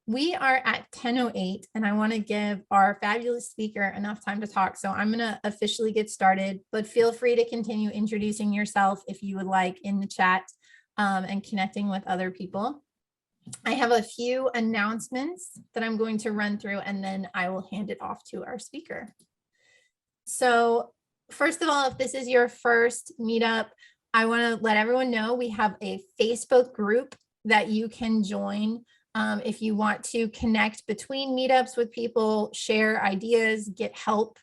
We are at 10:08 and I want to give our fabulous speaker enough time to talk. So I'm going to officially get started, but feel free to continue introducing yourself if you would like in the chat and connecting with other people. I have a few announcements that I'm going to run through and then I will hand it off to our speaker. So first of all, if this is your first meetup, I want to let everyone know we have a Facebook group that you can join if you want to connect between meetups with people, share ideas, get help.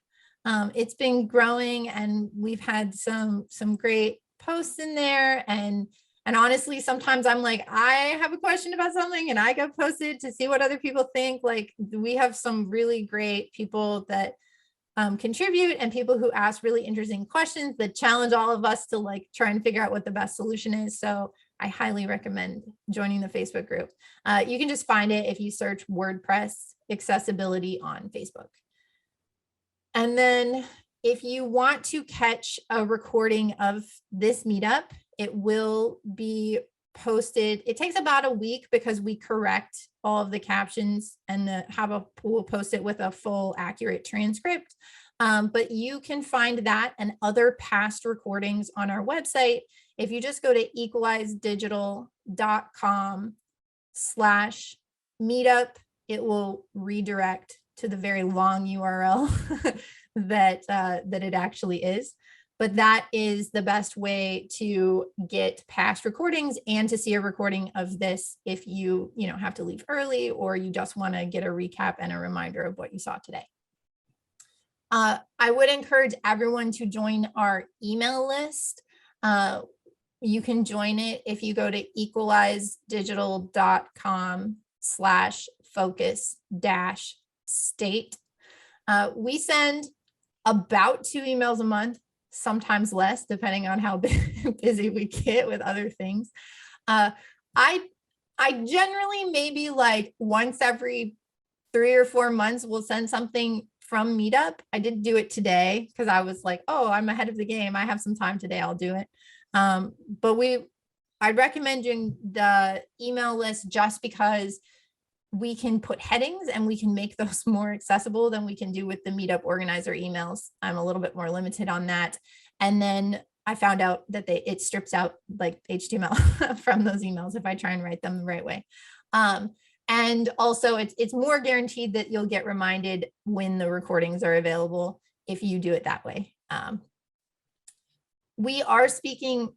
It's been growing and we've had some great posts in there. And honestly, sometimes I'm like, I have a question about something and I get posted to see what other people think. Like we have some really great people that contribute and people who ask really interesting questions that challenge all of us to like try and figure out what the best solution is. So I highly recommend joining the Facebook group. You can just find it if you search WordPress accessibility on Facebook. And then if you want to catch a recording of this meetup, it will be posted. It takes about a week because we correct all of the captions and we'll post it with a full accurate transcript. But you can find that and other past recordings on our website. If you just go to equalizedigital.com/meetup, it will redirect to the very long URL that it actually is. But that is the best way to get past recordings and to see a recording of this if you have to leave early or you just want to get a recap and a reminder of what you saw today. I would encourage everyone to join our email list. You can join it if you go to equalizedigital.com/focus-state. We send about 2 emails a month, sometimes less, depending on how busy we get with other things. I generally maybe like once every 3 or 4 months will send something from Meetup. I did do it today because I was like, oh, I'm ahead of the game. I have some time today. I'll do it. But I'd recommend doing the email list just because we can put headings and we can make those more accessible than we can do with the Meetup organizer emails. I'm a little bit more limited on that. And then I found out that it strips out like HTML from those emails if I try and write them the right way. And also it's more guaranteed that you'll get reminded when the recordings are available if you do it that way. We are seeking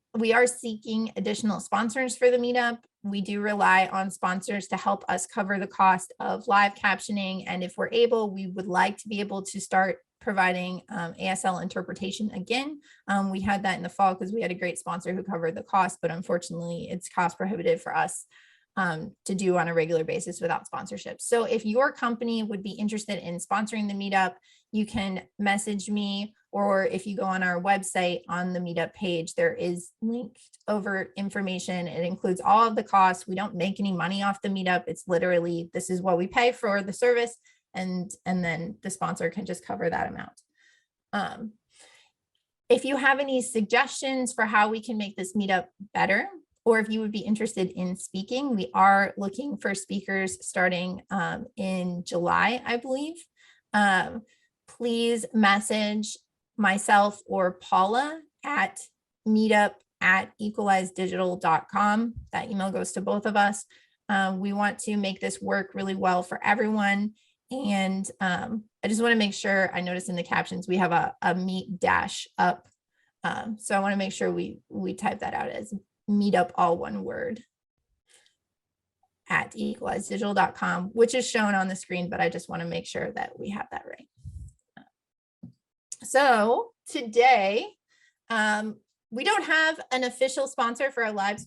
additional sponsors for the meetup. We do rely on sponsors to help us cover the cost of live captioning. And if we're able, we would like to be able to start providing ASL interpretation again. We had that in the fall because we had a great sponsor who covered the cost, but unfortunately it's cost prohibitive for us to do on a regular basis without sponsorship. So if your company would be interested in sponsoring the meetup, you can message me, or if you go on our website on the meetup page, there is linked over information. It includes all of the costs. We don't make any money off the meetup. It's literally, this is what we pay for the service. And then the sponsor can just cover that amount. If you have any suggestions for how we can make this meetup better, or if you would be interested in speaking, we are looking for speakers starting in July, I believe. Please message myself or Paula at meetup@equalizedigital.com. That email goes to both of us. We want to make this work really well for everyone. And I just want to make sure, I noticed in the captions, we have a meet dash up. So I want to make sure we type that out as meetup, all one word, at equalizedigital.com, which is shown on the screen, but I just want to make sure that we have that right. So today, we don't have an official sponsor for our live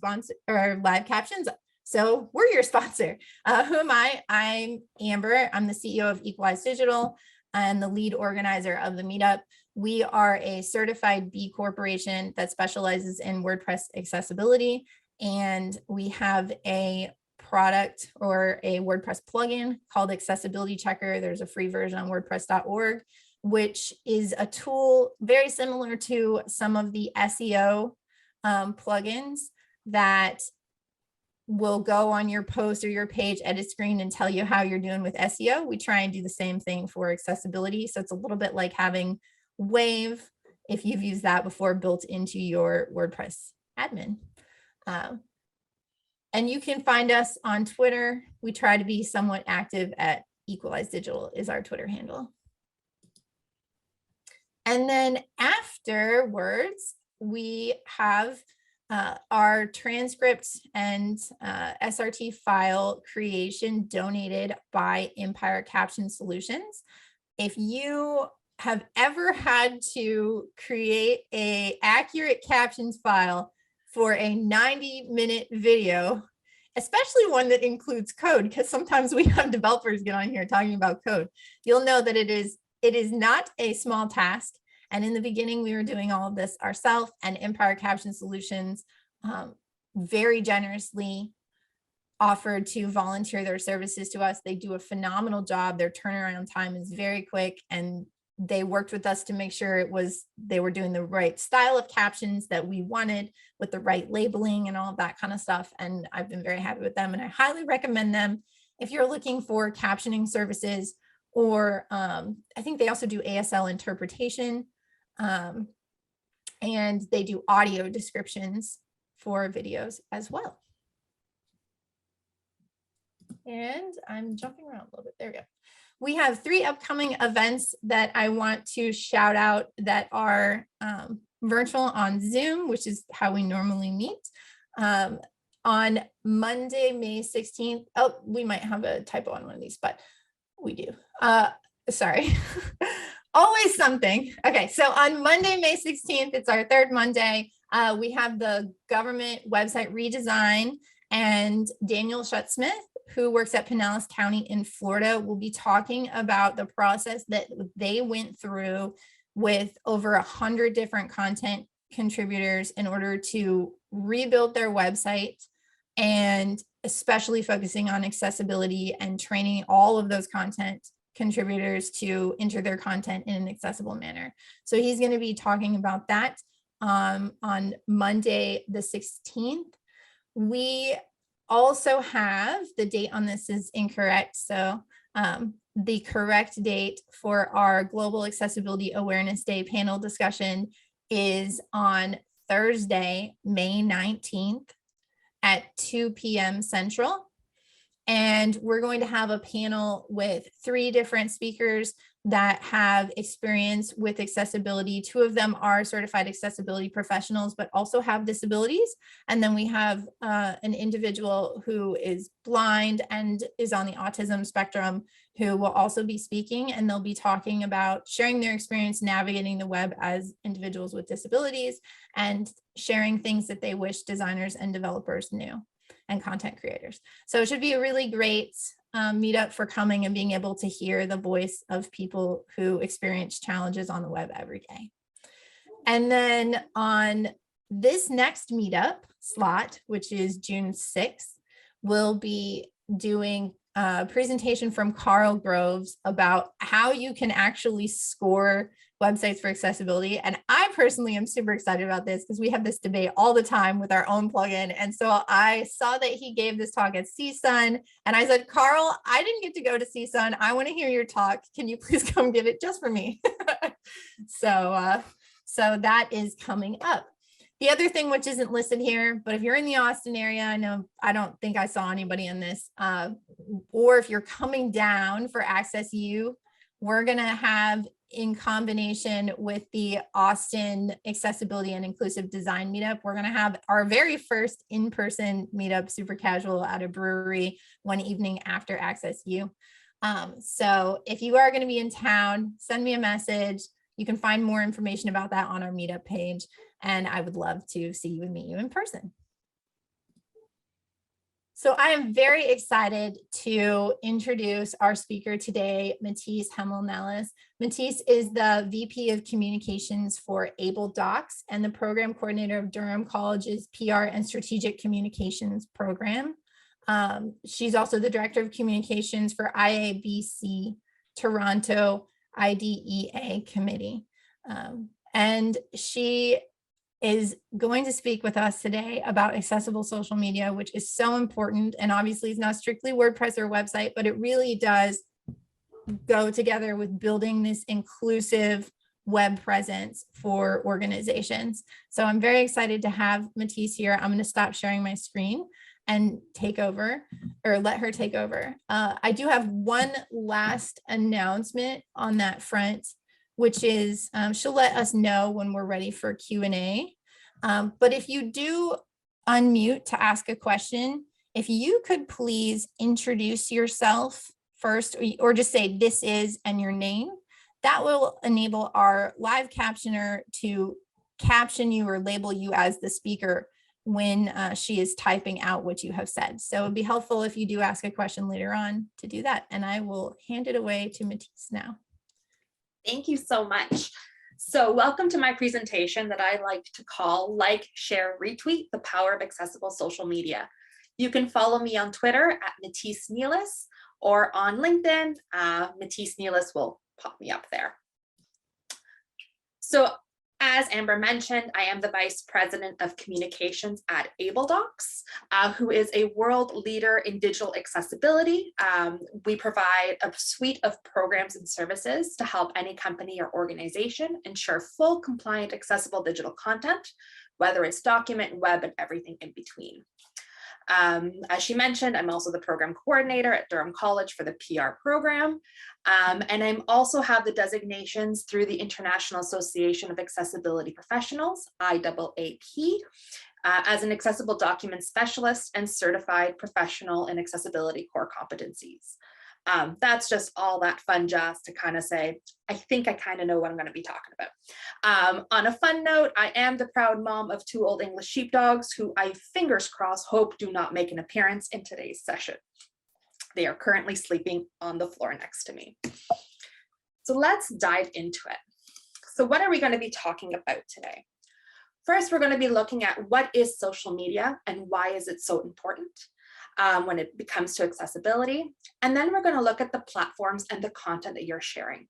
captions. So we're your sponsor. Who am I? I'm Amber. I'm the CEO of Equalize Digital and the lead organizer of the meetup. We are a certified B Corporation that specializes in WordPress accessibility. And we have a product or a WordPress plugin called Accessibility Checker. There's a free version on WordPress.org, which is a tool very similar to some of the SEO plugins that will go on your post or your page edit screen and tell you how you're doing with SEO. We try and do the same thing for accessibility. So it's a little bit like having Wave, if you've used that before, built into your WordPress admin. And you can find us on Twitter. We try to be somewhat active at Equalize Digital is our Twitter handle. And then afterwards, we have our transcript and SRT file creation donated by Impaired Caption Solutions. If you have ever had to create an accurate captions file for a 90-minute video, especially one that includes code, because sometimes we have developers get on here talking about code, you'll know that it is not a small task. And in the beginning, we were doing all of this ourselves, and Impaired Caption Solutions very generously offered to volunteer their services to us. They do a phenomenal job. Their turnaround time is very quick, and they worked with us to make sure they were doing the right style of captions that we wanted with the right labeling and all of that kind of stuff. And I've been very happy with them, and I highly recommend them if you're looking for captioning services, or I think they also do ASL interpretation, and they do audio descriptions for videos as well. And I'm jumping around a little bit. There we go. We have 3 upcoming events that I want to shout out that are virtual on Zoom, which is how we normally meet. On Monday, May 16th. Oh, we might have a typo on one of these, but we do. Sorry. Always something. Okay, so on Monday, May 16th, it's our 3rd Monday. We have the government website redesign, and Daniel Schutzsmith, who works at Pinellas County in Florida, will be talking about the process that they went through with over 100 different content contributors in order to rebuild their website, and especially focusing on accessibility and training all of those content contributors to enter their content in an accessible manner. So he's going to be talking about that on Monday, the 16th. We also have, the date on this is incorrect, so the correct date for our Global Accessibility Awareness Day panel discussion is on Thursday, May 19th at 2 p.m. Central. And we're going to have a panel with 3 different speakers that have experience with accessibility. 2 of them are certified accessibility professionals, but also have disabilities. And then we have an individual who is blind and is on the autism spectrum who will also be speaking, and they'll be talking about sharing their experience navigating the web as individuals with disabilities and sharing things that they wish designers and developers knew, and content creators. So it should be a really great meetup for coming and being able to hear the voice of people who experience challenges on the web every day. And then on this next meetup slot, which is June 6th, we'll be doing a presentation from Carl Groves about how you can actually score websites for accessibility. And I personally am super excited about this because we have this debate all the time with our own plugin. And so I saw that he gave this talk at CSUN, and I said, Carl, I didn't get to go to CSUN. I want to hear your talk. Can you please come give it just for me? So that is coming up. The other thing, which isn't listed here, but if you're in the Austin area, I don't think I saw anybody in this, or if you're coming down for Access U, we're going to have, in combination with the Austin Accessibility and Inclusive Design Meetup, we're going to have our very first in-person meetup, super casual, at a brewery one evening after Access U. So if you are going to be in town, send me a message. You can find more information about that on our meetup page, and I would love to see you and meet you in person. So I am very excited to introduce our speaker today, Matisse Hamel-Nelis. Matisse is the VP of Communications for Able Docs and the program coordinator of Durham College's PR and Strategic Communications program. She's also the director of communications for IABC Toronto IDEA committee. And she is going to speak with us today about accessible social media, which is so important. And obviously it's not strictly WordPress or website, but it really does go together with building this inclusive web presence for organizations. So I'm very excited to have Matisse here. I'm going to stop sharing my screen and take over, or let her take over. I do have one last announcement on that front, which is she'll let us know when we're ready for Q&A. But if you do unmute to ask a question, if you could please introduce yourself first, or just say this is and your name, that will enable our live captioner to caption you or label you as the speaker when she is typing out what you have said. So it'd be helpful if you do ask a question later on to do that. And I will hand it away to Matisse now. Thank you so much. So welcome to my presentation that I like to call Like, Share, Retweet, the Power of Accessible Social Media. You can follow me on Twitter at Matisse-Nelis, or on LinkedIn, Matisse-Nelis will pop me up there. So as Amber mentioned, I am the Vice President of Communications at AbleDocs, who is a world leader in digital accessibility. We provide a suite of programs and services to help any company or organization ensure full, compliant, accessible digital content, whether it's document, web, and everything in between. As she mentioned, I'm also the program coordinator at Durham College for the PR program. And I also have the designations through the International Association of Accessibility Professionals, IAAP, as an accessible document specialist and certified professional in accessibility core competencies. That's just all that fun jazz to kind of say, I think I kind of know what I'm going to be talking about. On a fun note, I am the proud mom of 2 old English sheepdogs who I, fingers crossed, hope do not make an appearance in today's session. They are currently sleeping on the floor next to me. So let's dive into it. So what are we going to be talking about today? First, we're going to be looking at what is social media and why is it so important when it comes to accessibility. And then we're going to look at the platforms and the content that you're sharing.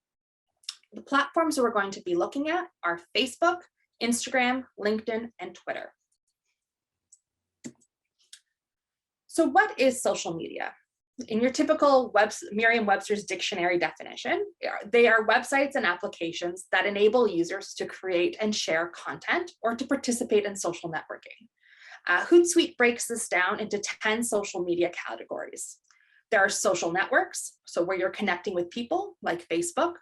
The platforms that we're going to be looking at are Facebook, Instagram, LinkedIn, and Twitter. So what is social media? In your typical Merriam-Webster's dictionary definition, they are websites and applications that enable users to create and share content or to participate in social networking. Hootsuite breaks this down into 10 social media categories. There are social networks, so where you're connecting with people, like Facebook.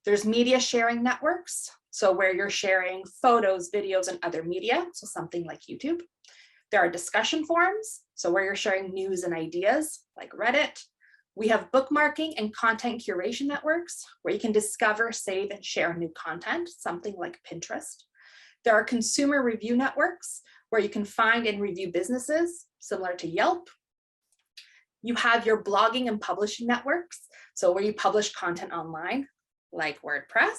There's media sharing networks, so where you're sharing photos, videos, and other media, so something like YouTube. There are discussion forums, so where you're sharing news and ideas, like Reddit. We have bookmarking and content curation networks, where you can discover, save, and share new content, something like Pinterest. There are consumer review networks, where you can find and review businesses, similar to Yelp. You have your blogging and publishing networks, so where you publish content online, like WordPress.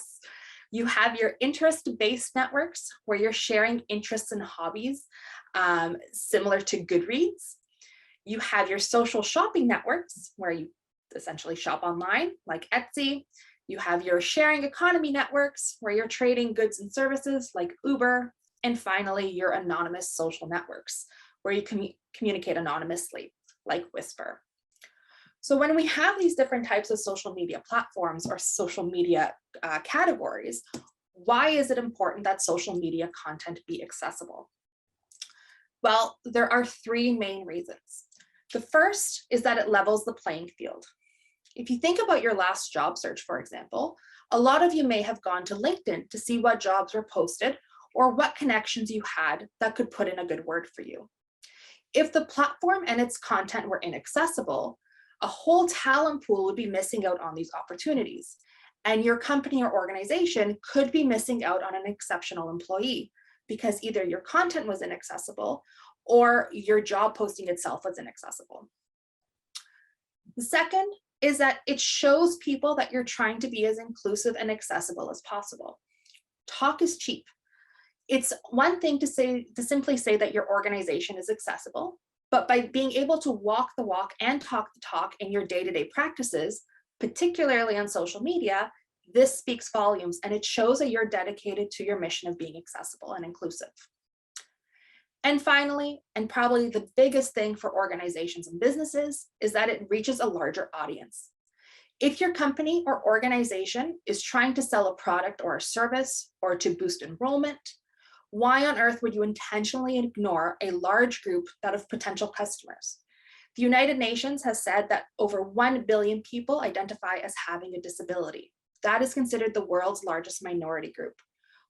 You have your interest-based networks, where you're sharing interests and hobbies, similar to Goodreads. You have your social shopping networks, where you essentially shop online, like Etsy. You have your sharing economy networks, where you're trading goods and services, like Uber. And finally, your anonymous social networks, where you communicate anonymously, like Whisper. So when we have these different types of social media platforms or social media categories, why is it important that social media content be accessible? Well, there are 3 main reasons. The first is that it levels the playing field. If you think about your last job search, for example, a lot of you may have gone to LinkedIn to see what jobs were posted or what connections you had that could put in a good word for you. If the platform and its content were inaccessible, a whole talent pool would be missing out on these opportunities, and your company or organization could be missing out on an exceptional employee because either your content was inaccessible or your job posting itself was inaccessible. The second is that it shows people that you're trying to be as inclusive and accessible as possible. Talk is cheap. It's one thing to simply say that your organization is accessible, but by being able to walk the walk and talk the talk in your day-to-day practices, particularly on social media, This speaks volumes, and it shows that you're dedicated to your mission of being accessible and inclusive. And finally, and probably the biggest thing for organizations and businesses, is that it reaches a larger audience. If your company or organization is trying to sell a product or a service or to boost enrollment, why on earth would you intentionally ignore a large group of potential customers? The United Nations has said that over 1 billion people identify as having a disability. That is considered the world's largest minority group.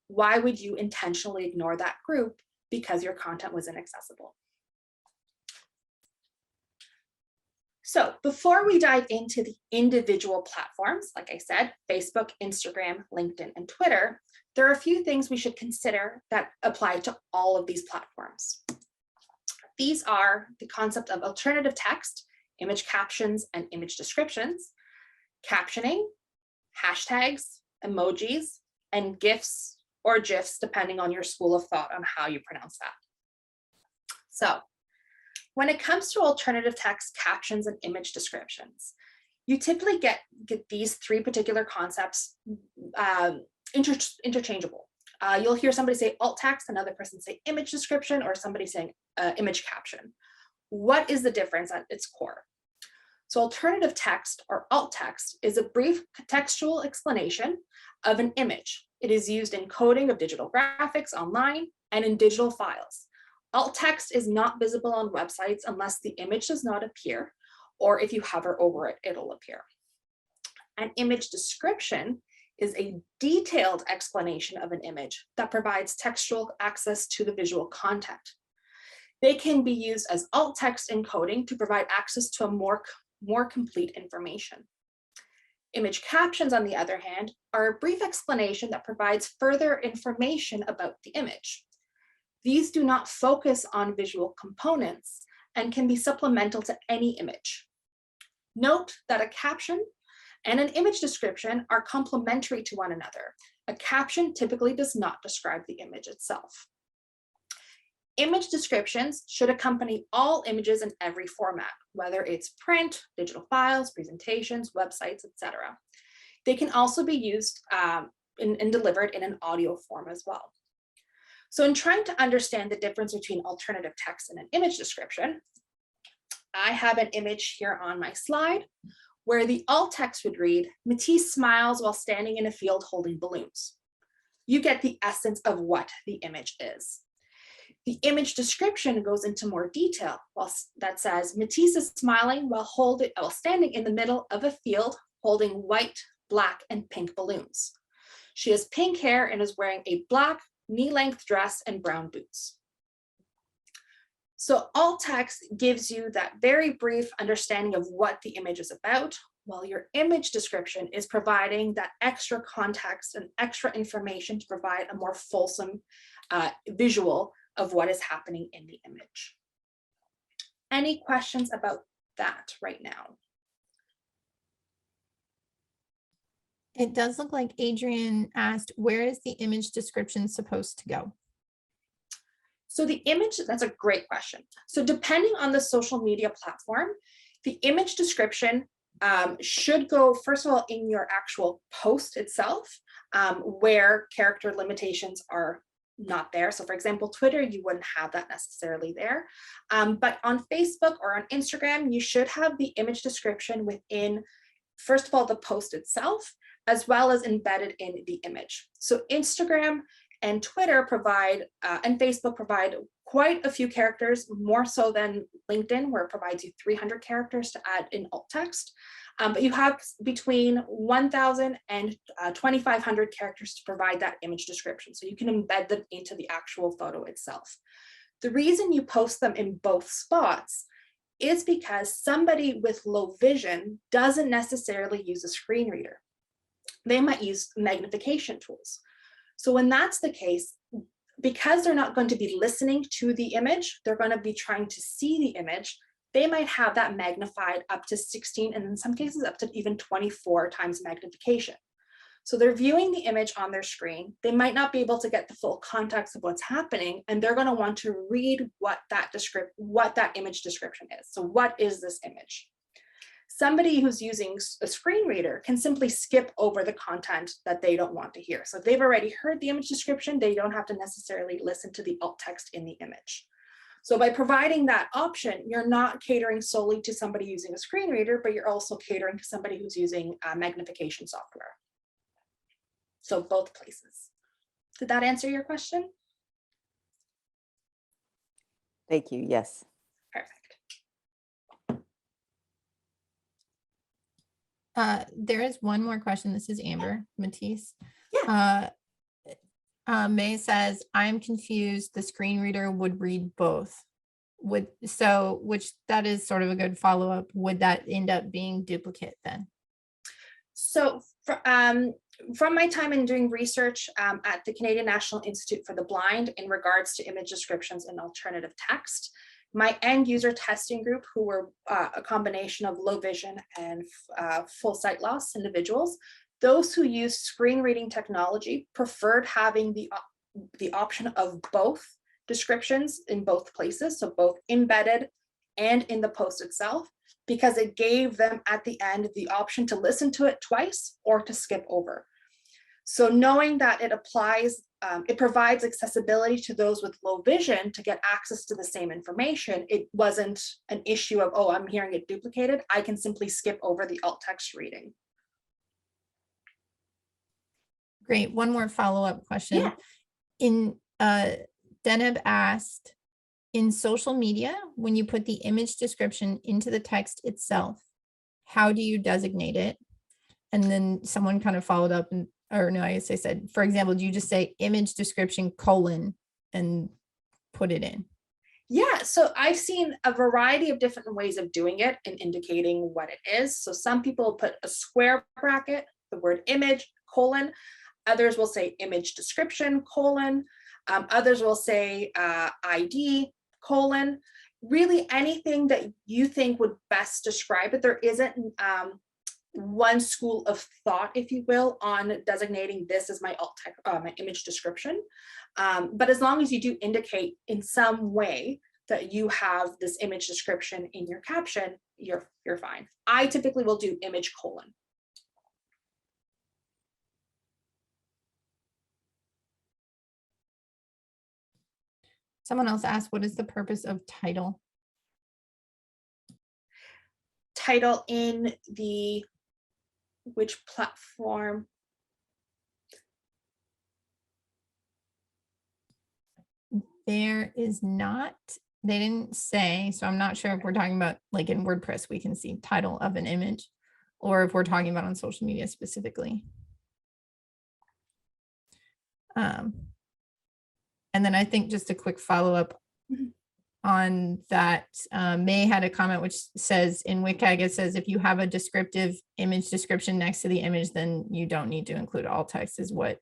Why would you intentionally ignore that group because your content was inaccessible? So before we dive into the individual platforms, like I said, Facebook, Instagram, LinkedIn, and Twitter, there are a few things we should consider that apply to all of these platforms. These are the concept of alternative text, image captions, and image descriptions, captioning, hashtags, emojis, and GIFs or GIFs, depending on your school of thought on how you pronounce that. So when it comes to alternative text, captions, and image descriptions, you typically get these three particular concepts interchangeable. You'll hear somebody say alt text, another person say image description, or somebody saying image caption. What is the difference at its core? So alternative text or alt text is a brief textual explanation of an image. It is used in coding of digital graphics online and in digital files. Alt text is not visible on websites unless the image does not appear, or if you hover over it, it'll appear. An image description is a detailed explanation of an image that provides textual access to the visual content. They can be used as alt text encoding to provide access to a more complete information. Image captions, on the other hand, are a brief explanation that provides further information about the image. These do not focus on visual components and can be supplemental to any image. Note that a caption and an image description are complementary to one another. A caption typically does not describe the image itself. Image descriptions should accompany all images in every format, whether it's print, digital files, presentations, websites, etc. They can also be used and delivered in an audio form as well. So in trying to understand the difference between alternative text and an image description, I have an image here on my slide where the alt text would read, Matisse smiles while standing in a field holding balloons. You get the essence of what the image is. The image description goes into more detail that says Matisse is smiling while standing in the middle of a field holding white, black, and pink balloons. She has pink hair and is wearing a black knee-length dress and brown boots. So alt text gives you that very brief understanding of what the image is about, while your image description is providing that extra context and extra information to provide a more fulsome visual of what is happening in the image. Any questions about that right now? It does look like Adrian asked, where is the image description supposed to go? So the image, that's a great question. So depending on the social media platform, the image description should go, first of all, in your actual post itself, where character limitations are not there. So for example, Twitter, you wouldn't have that necessarily there. But on Facebook or on Instagram, you should have the image description within, first of all, the post itself, as well as embedded in the image. So Instagram and Twitter provide, and Facebook provide quite a few characters, more so than LinkedIn, where it provides you 300 characters to add in alt text. But you have between 1,000 and 2,500 characters to provide that image description. So you can embed them into the actual photo itself. The reason you post them in both spots is because somebody with low vision doesn't necessarily use a screen reader. They might use magnification tools. So when that's the case, because they're not going to be listening to the image, they're going to be trying to see the image, they might have that magnified up to 16, and in some cases up to even 24 times magnification. So they're viewing the image on their screen. They might not be able to get the full context of what's happening, and they're going to want to read what that image description is. So what is this image? somebody who's using a screen reader can simply skip over the content that they don't want to hear. So if they've already heard the image description, they don't have to necessarily listen to the alt text in the image. So by providing that option, you're not catering solely to somebody using a screen reader, but you're also catering to somebody who's using magnification software. So both places. Did that answer your question? Thank you. Yes. Perfect. There is one more question. This is Amber Matisse. Yeah. May says, I'm confused. The screen reader would read both. Which that is sort of a good follow-up. Would that end up being duplicate then? So from my time in doing research at the Canadian National Institute for the Blind in regards to image descriptions and alternative text, my end user testing group, who were a combination of low vision and full sight loss individuals, those who use screen reading technology preferred having the option of both descriptions in both places, so both embedded and in the post itself, because it gave them at the end the option to listen to it twice or to skip over. So knowing that it applies, it provides accessibility to those with low vision to get access to the same information. It wasn't an issue of, oh, I'm hearing it duplicated. I can simply skip over the alt text reading. Great. One more follow-up question. Yeah. Deneb asked, in social media, when you put the image description into the text itself, how do you designate it? And then someone kind of followed up and, or no, I guess they said, for example, do you just say image description : and put it in? Yeah, so I've seen a variety of different ways of doing it and indicating what it is. So some people put a square bracket, the word image : others will say image description : others will say ID : really anything that you think would best describe it. There isn't one school of thought, if you will, on designating this as my alt text, my image description. But as long as you do indicate in some way that you have this image description in your caption, you're fine. I typically will do image : Someone else asked, what is the purpose of title? Title in the which platform? There is not, they didn't say, so I'm not sure if we're talking about, like in WordPress, we can see title of an image, or if we're talking about on social media specifically. And then I think just a quick follow-up on that, May had a comment which says in WCAG, it says if you have a descriptive image description next to the image, then you don't need to include alt text, is what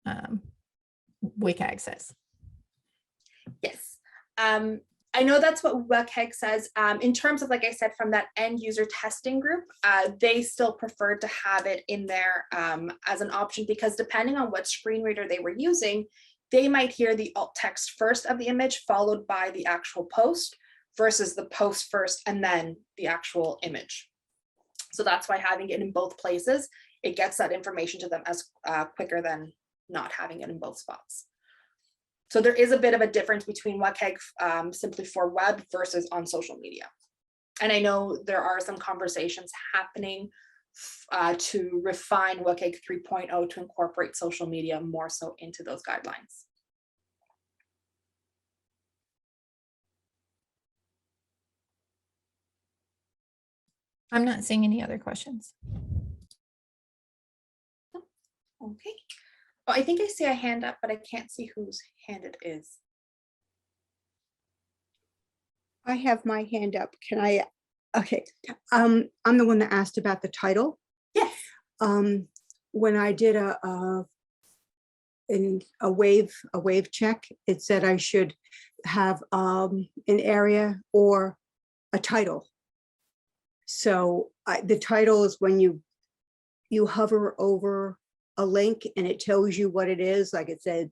WCAG says. Yes. I know that's what WCAG says. In terms of, like I said, from that end user testing group, they still preferred to have it in there as an option, because depending on what screen reader they were using, they might hear the alt text first of the image followed by the actual post versus the post first and then the actual image. So that's why having it in both places, it gets that information to them as quicker than not having it in both spots. So there is a bit of a difference between WCAG simply for web versus on social media. And I know there are some conversations happening to refine WCAG 3.0 to incorporate social media more so into those guidelines. I'm not seeing any other questions. Okay. Oh, I think I see a hand up, but I can't see whose hand it is. I have my hand up. Can I? Okay. I'm the one that asked about the title. Yes. When I did a wave check, it said I should have an area or a title. So the title is when you hover over a link and it tells you what it is, like it said,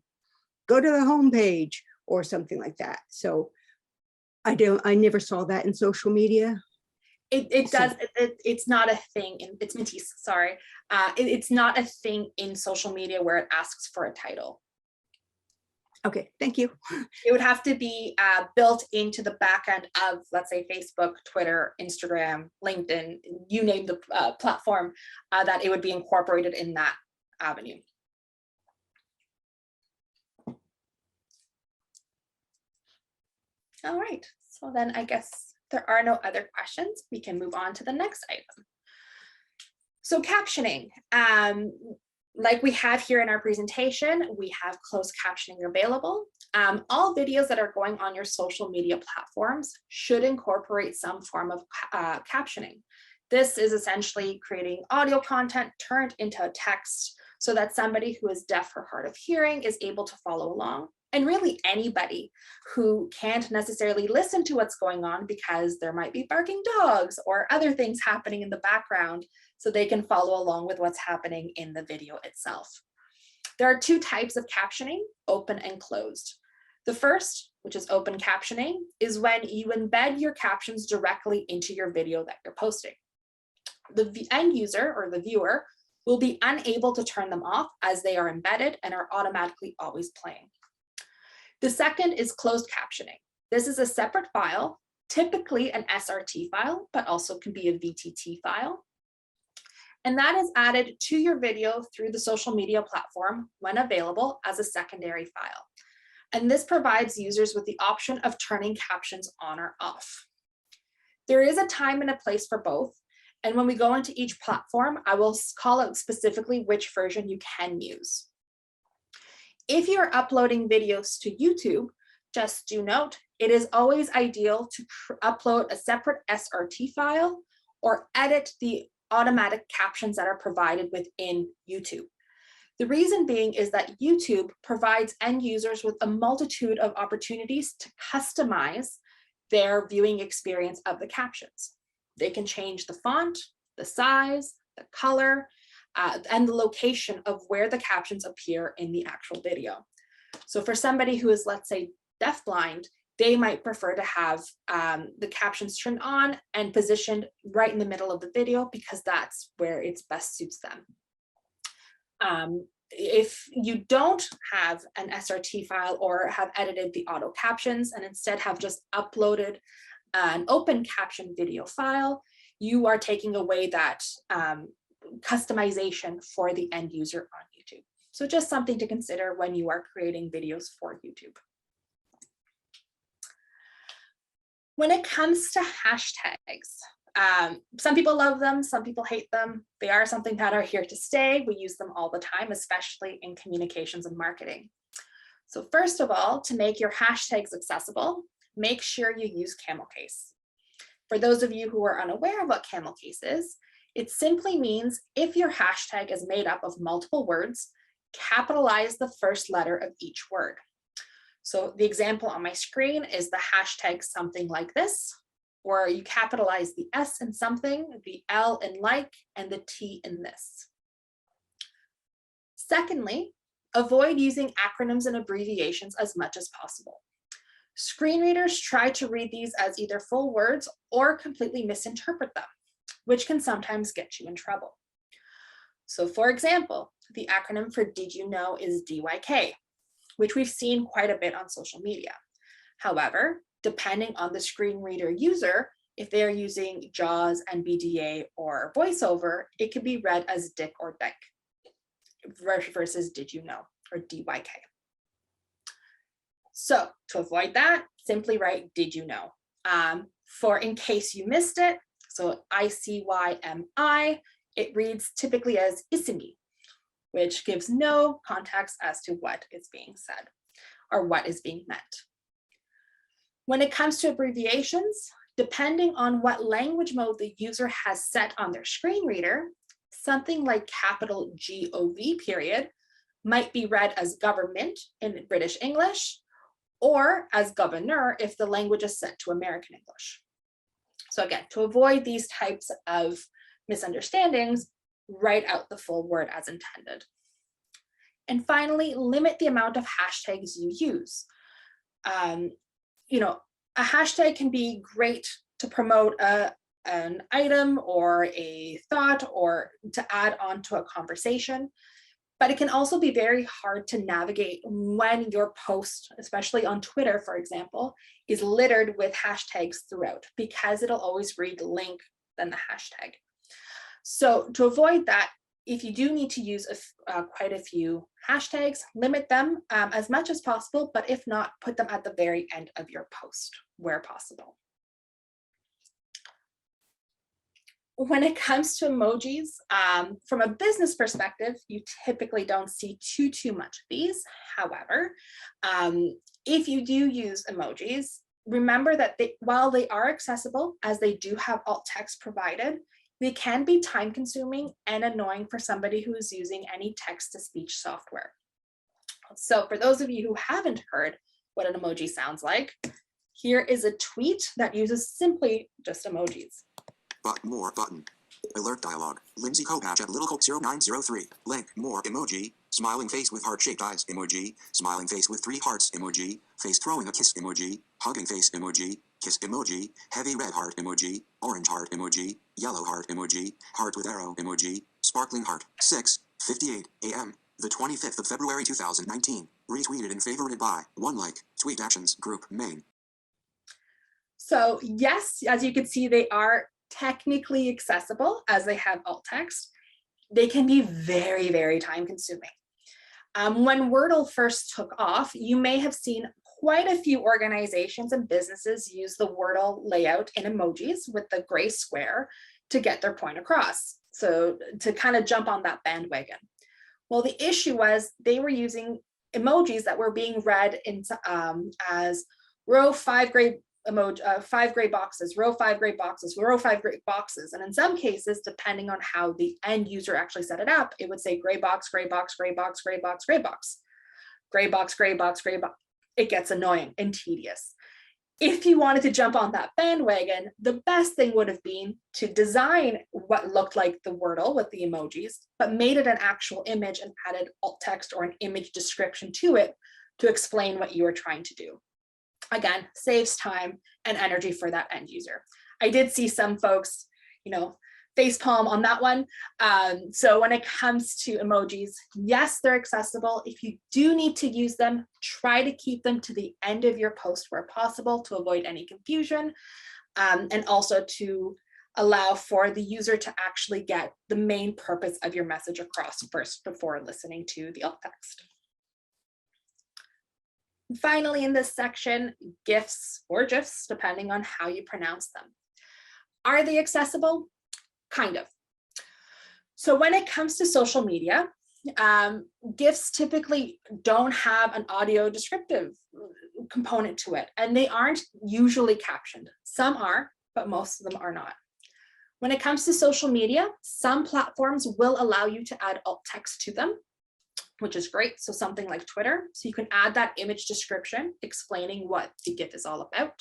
go to the home page or something like that. So I never saw that in social media. It So- does, it's not a thing, it's Matisse, sorry. It's not a thing in social media where it asks for a title. Okay, thank you. It would have to be built into the back end of, let's say, Facebook, Twitter, Instagram, LinkedIn, you name the platform, that it would be incorporated in that avenue. All right, so then I guess there are no other questions. We can move on to the next item. So captioning, like we have here in our presentation, we have closed captioning available. All videos that are going on your social media platforms should incorporate some form of captioning. This is essentially creating audio content turned into a text so that somebody who is deaf or hard of hearing is able to follow along. And really anybody who can't necessarily listen to what's going on because there might be barking dogs or other things happening in the background, so they can follow along with what's happening in the video itself. There are two types of captioning, open and closed. The first, which is open captioning, is when you embed your captions directly into your video that you're posting. The end user or the viewer will be unable to turn them off as they are embedded and are automatically always playing. The second is closed captioning. This is a separate file, typically an SRT file, but also can be a VTT file. And that is added to your video through the social media platform when available as a secondary file. And this provides users with the option of turning captions on or off. There is a time and a place for both. And when we go into each platform, I will call out specifically which version you can use. If you're uploading videos to YouTube, just do note, it is always ideal to upload a separate SRT file or edit the automatic captions that are provided within YouTube. The reason being is that YouTube provides end users with a multitude of opportunities to customize their viewing experience of the captions. They can change the font, the size, the color, and the location of where the captions appear in the actual video. So for somebody who is, let's say, deafblind, they might prefer to have the captions turned on and positioned right in the middle of the video because that's where it best suits them. If you don't have an SRT file or have edited the auto captions and instead have just uploaded an open caption video file, you are taking away that customization for the end user on YouTube. So just something to consider when you are creating videos for YouTube. When it comes to hashtags, some people love them, some people hate them. They are something that are here to stay. We use them all the time, especially in communications and marketing. So first of all, to make your hashtags accessible, make sure you use camel case. For those of you who are unaware of what camel case is, it simply means if your hashtag is made up of multiple words, capitalize the first letter of each word. So the example on my screen is the hashtag something like this, or you capitalize the S in something, the L in like, and the T in this. Secondly, avoid using acronyms and abbreviations as much as possible. Screen readers try to read these as either full words or completely misinterpret them, which can sometimes get you in trouble. So for example, the acronym for Did You Know is DYK, which we've seen quite a bit on social media. However, depending on the screen reader user, if they're using JAWS and BDA or VoiceOver, it could be read as Dick or Dyke versus Did You Know or DYK. So to avoid that, simply write Did You Know. For in case you missed it, so ICYMI, it reads typically as Isimi, which gives no context as to what is being said or what is being meant. When it comes to abbreviations, depending on what language mode the user has set on their screen reader, something like capital GOV period might be read as government in British English or as governor if the language is set to American English. So again, to avoid these types of misunderstandings, write out the full word as intended. And finally, limit the amount of hashtags you use. A hashtag can be great to promote a an item or a thought or to add on to a conversation. But it can also be very hard to navigate when your post, especially on Twitter, for example, is littered with hashtags throughout, because it'll always read link, then the hashtag. So to avoid that, if you do need to use quite a few hashtags, limit them as much as possible, but if not, put them at the very end of your post where possible. When it comes to emojis, from a business perspective, you typically don't see too much of these. However, if you do use emojis, remember that while they are accessible, as they do have alt text provided, they can be time consuming and annoying for somebody who is using any text-to-speech software. So for those of you who haven't heard what an emoji sounds like, here is a tweet that uses simply just emojis. More button. Alert dialog. Lindsay Kopach at Little Coke 0903. Link. More emoji. Smiling face with heart-shaped eyes emoji. Smiling face with 3 hearts emoji. Face throwing a kiss emoji. Hugging face emoji. Kiss emoji. Heavy red heart emoji. Orange heart emoji. Yellow heart emoji. Heart with arrow emoji. Sparkling heart. 6:58 a.m. the 25th of February 2019. Retweeted and favorited by 1 like. Tweet actions group main. So yes, as you can see, they are technically accessible as they have alt text. They can be very, very time consuming. When Wordle first took off, you may have seen quite a few organizations and businesses use the Wordle layout in emojis with the gray square to get their point across. So to kind of jump on that bandwagon. Well, the issue was they were using emojis that were being read into, as row 5 gray emoji, 5 gray boxes, row 5 gray boxes, row 5 gray boxes. And in some cases, depending on how the end user actually set it up, it would say gray box, gray box, gray box, gray box, gray box, gray box, gray box, gray box. It gets annoying and tedious. If you wanted to jump on that bandwagon, the best thing would have been to design what looked like the Wordle with the emojis, but made it an actual image and added alt text or an image description to it to explain what you were trying to do. Again, saves time and energy for that end user. I did see some folks, facepalm on that one. So when it comes to emojis, yes, they're accessible. If you do need to use them, try to keep them to the end of your post where possible to avoid any confusion, and also to allow for the user to actually get the main purpose of your message across first before listening to the alt text. Finally, in this section, GIFs or GIFs, depending on how you pronounce them. Are they accessible? Kind of. So when it comes to social media, GIFs typically don't have an audio descriptive component to it, and they aren't usually captioned. Some are, but most of them are not. When it comes to social media, some platforms will allow you to add alt text to them, which is great. So something like Twitter. So you can add that image description explaining what the GIF is all about.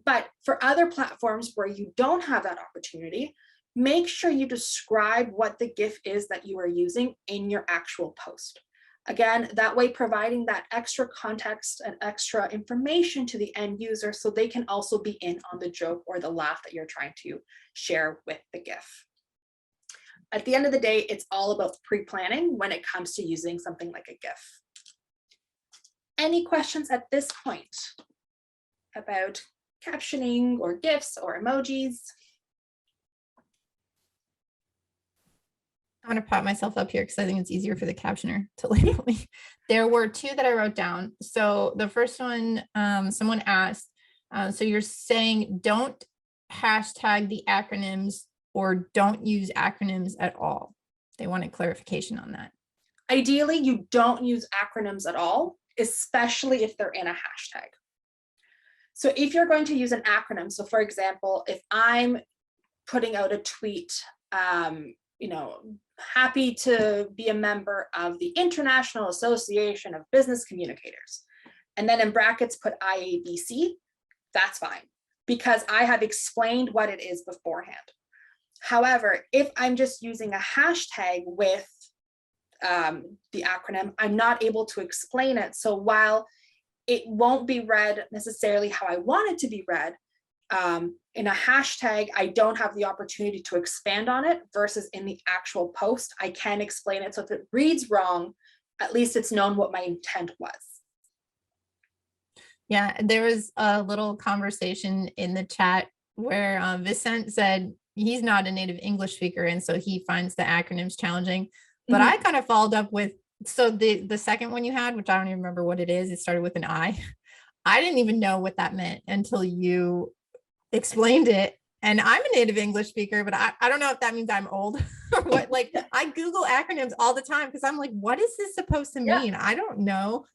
But for other platforms where you don't have that opportunity, make sure you describe what the GIF is that you are using in your actual post. Again, that way providing that extra context and extra information to the end user so they can also be in on the joke or the laugh that you're trying to share with the GIF. At the end of the day, it's all about pre-planning when it comes to using something like a GIF. Any questions at this point about captioning or GIFs or emojis? I'm going to pop myself up here because I think it's easier for the captioner to label me. There were 2 that I wrote down. So the first one, someone asked, so you're saying don't hashtag the acronyms or don't use acronyms at all. They wanted clarification on that. Ideally, you don't use acronyms at all, especially if they're in a hashtag. So if you're going to use an acronym, so for example, if I'm putting out a tweet, happy to be a member of the International Association of Business Communicators, and then in brackets put IABC, that's fine, because I have explained what it is beforehand. However, if I'm just using a hashtag with the acronym, I'm not able to explain it. So while it won't be read necessarily how I want it to be read, In a hashtag, I don't have the opportunity to expand on it, versus in the actual post, I can explain it. So if it reads wrong, at least it's known what my intent was. Yeah, there was a little conversation in the chat where Vicent said he's not a native English speaker, and so he finds the acronyms challenging. But I kind of followed up with, so the second one you had, which I don't even remember what it is, it started with an I. I didn't even know what that meant until you explained it. And I'm a native English speaker, but I don't know if that means I'm old or what. Like, I Google acronyms all the time because I'm like, what is this supposed to mean? I don't know.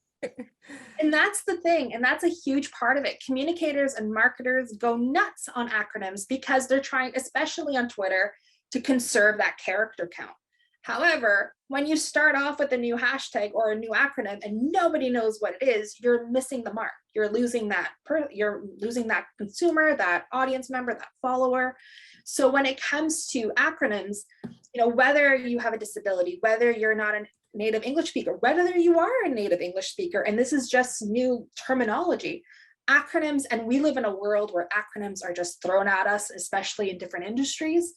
And that's the thing. And that's a huge part of it. Communicators and marketers go nuts on acronyms because they're trying, especially on Twitter, to conserve that character count. However, when you start off with a new hashtag or a new acronym and nobody knows what it is, you're missing the mark. You're losing that consumer, that audience member, that follower. So when it comes to acronyms, whether you have a disability, whether you're not a native English speaker, whether you are a native English speaker, and this is just new terminology, acronyms, and we live in a world where acronyms are just thrown at us, especially in different industries,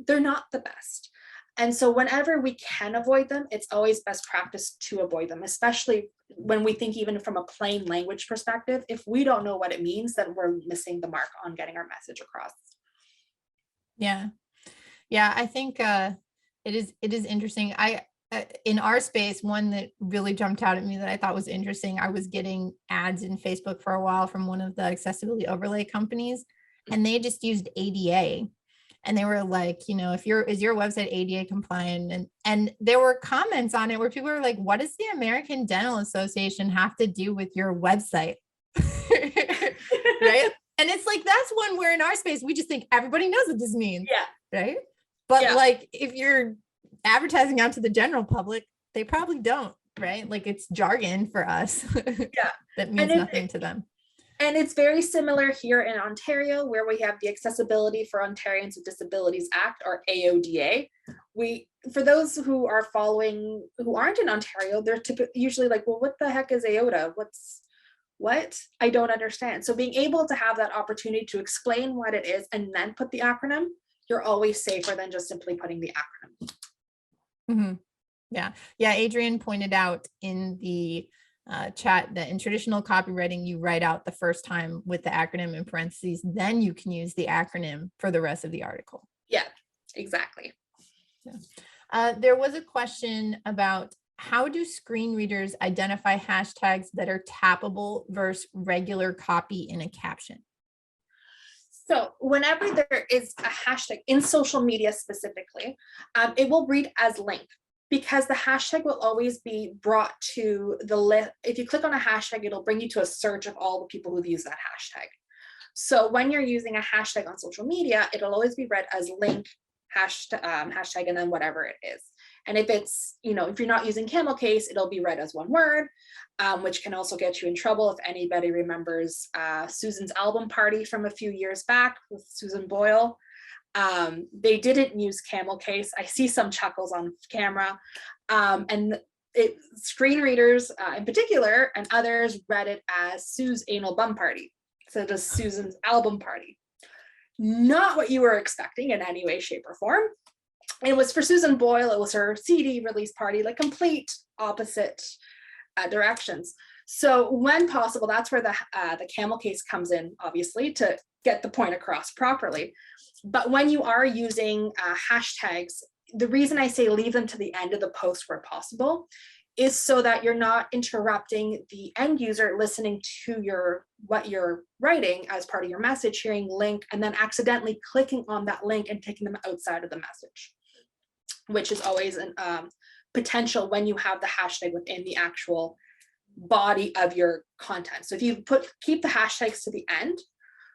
they're not the best. And so whenever we can avoid them, it's always best practice to avoid them, especially when we think even from a plain language perspective. If we don't know what it means, then we're missing the mark on getting our message across. Yeah. I think it is interesting. In our space, one that really jumped out at me that I thought was interesting, I was getting ads in Facebook for a while from one of the accessibility overlay companies, and they just used ADA. And they were like, is your website ADA compliant? And there were comments on it where people were like, what does the American Dental Association have to do with your website? Right? And it's like, that's one where in our space, we just think everybody knows what this means. Yeah. Right. But like, if you're advertising out to the general public, they probably don't, right? Like, it's jargon for us. That means nothing to them. And it's very similar here in Ontario, where we have the Accessibility for Ontarians with Disabilities Act, or AODA. For those who are following, who aren't in Ontario, they're usually like, well, what the heck is AODA? What? I don't understand. So being able to have that opportunity to explain what it is and then put the acronym, you're always safer than just simply putting the acronym. Mm-hmm. Yeah. Adrian pointed out in the chat that in traditional copywriting, you write out the first time with the acronym in parentheses, then you can use the acronym for the rest of the article. Yeah, exactly. There was a question about how do screen readers identify hashtags that are tappable versus regular copy in a caption? So whenever there is a hashtag in social media specifically, it will read as link, because the hashtag will always be brought to the list. If you click on a hashtag, it'll bring you to a search of all the people who've used that hashtag. So when you're using a hashtag on social media, it'll always be read as link, hashtag, and then whatever it is. And if it's, if you're not using camel case, it'll be read as one word, which can also get you in trouble. If anybody remembers Susan's album party from a few years back with Susan Boyle, they didn't use camel case. I see some chuckles on camera, and screen readers in particular and others read it as Sue's anal bum party. So just Susan's album party. Not what you were expecting in any way, shape, or form. It was for Susan Boyle. It was her CD release party, like complete opposite directions. So when possible, that's where the camel case comes in, obviously, to get the point across properly. But when you are using hashtags, the reason I say leave them to the end of the post where possible is so that you're not interrupting the end user listening to what you're writing as part of your message, hearing link, and then accidentally clicking on that link and taking them outside of the message, which is always a potential when you have the hashtag within the actual body of your content. So if you keep the hashtags to the end.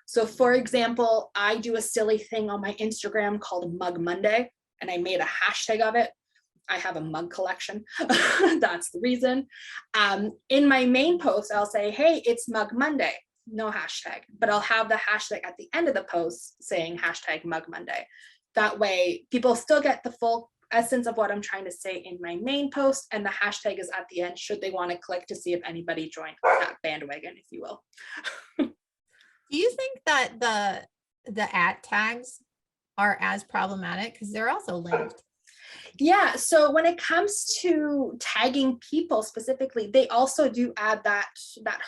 So for example, I do a silly thing on my Instagram called Mug Monday, and I made a hashtag of it. I have a mug collection. That's the reason. In my main post, I'll say, hey, it's Mug Monday, no hashtag, but I'll have the hashtag at the end of the post saying hashtag Mug Monday. That way people still get the full essence of what I'm trying to say in my main post, and the hashtag is at the end should they want to click to see if anybody joined that bandwagon, if you will. Do you think that the at tags are as problematic because they're also linked? Yeah, so when it comes to tagging people specifically, they also do add that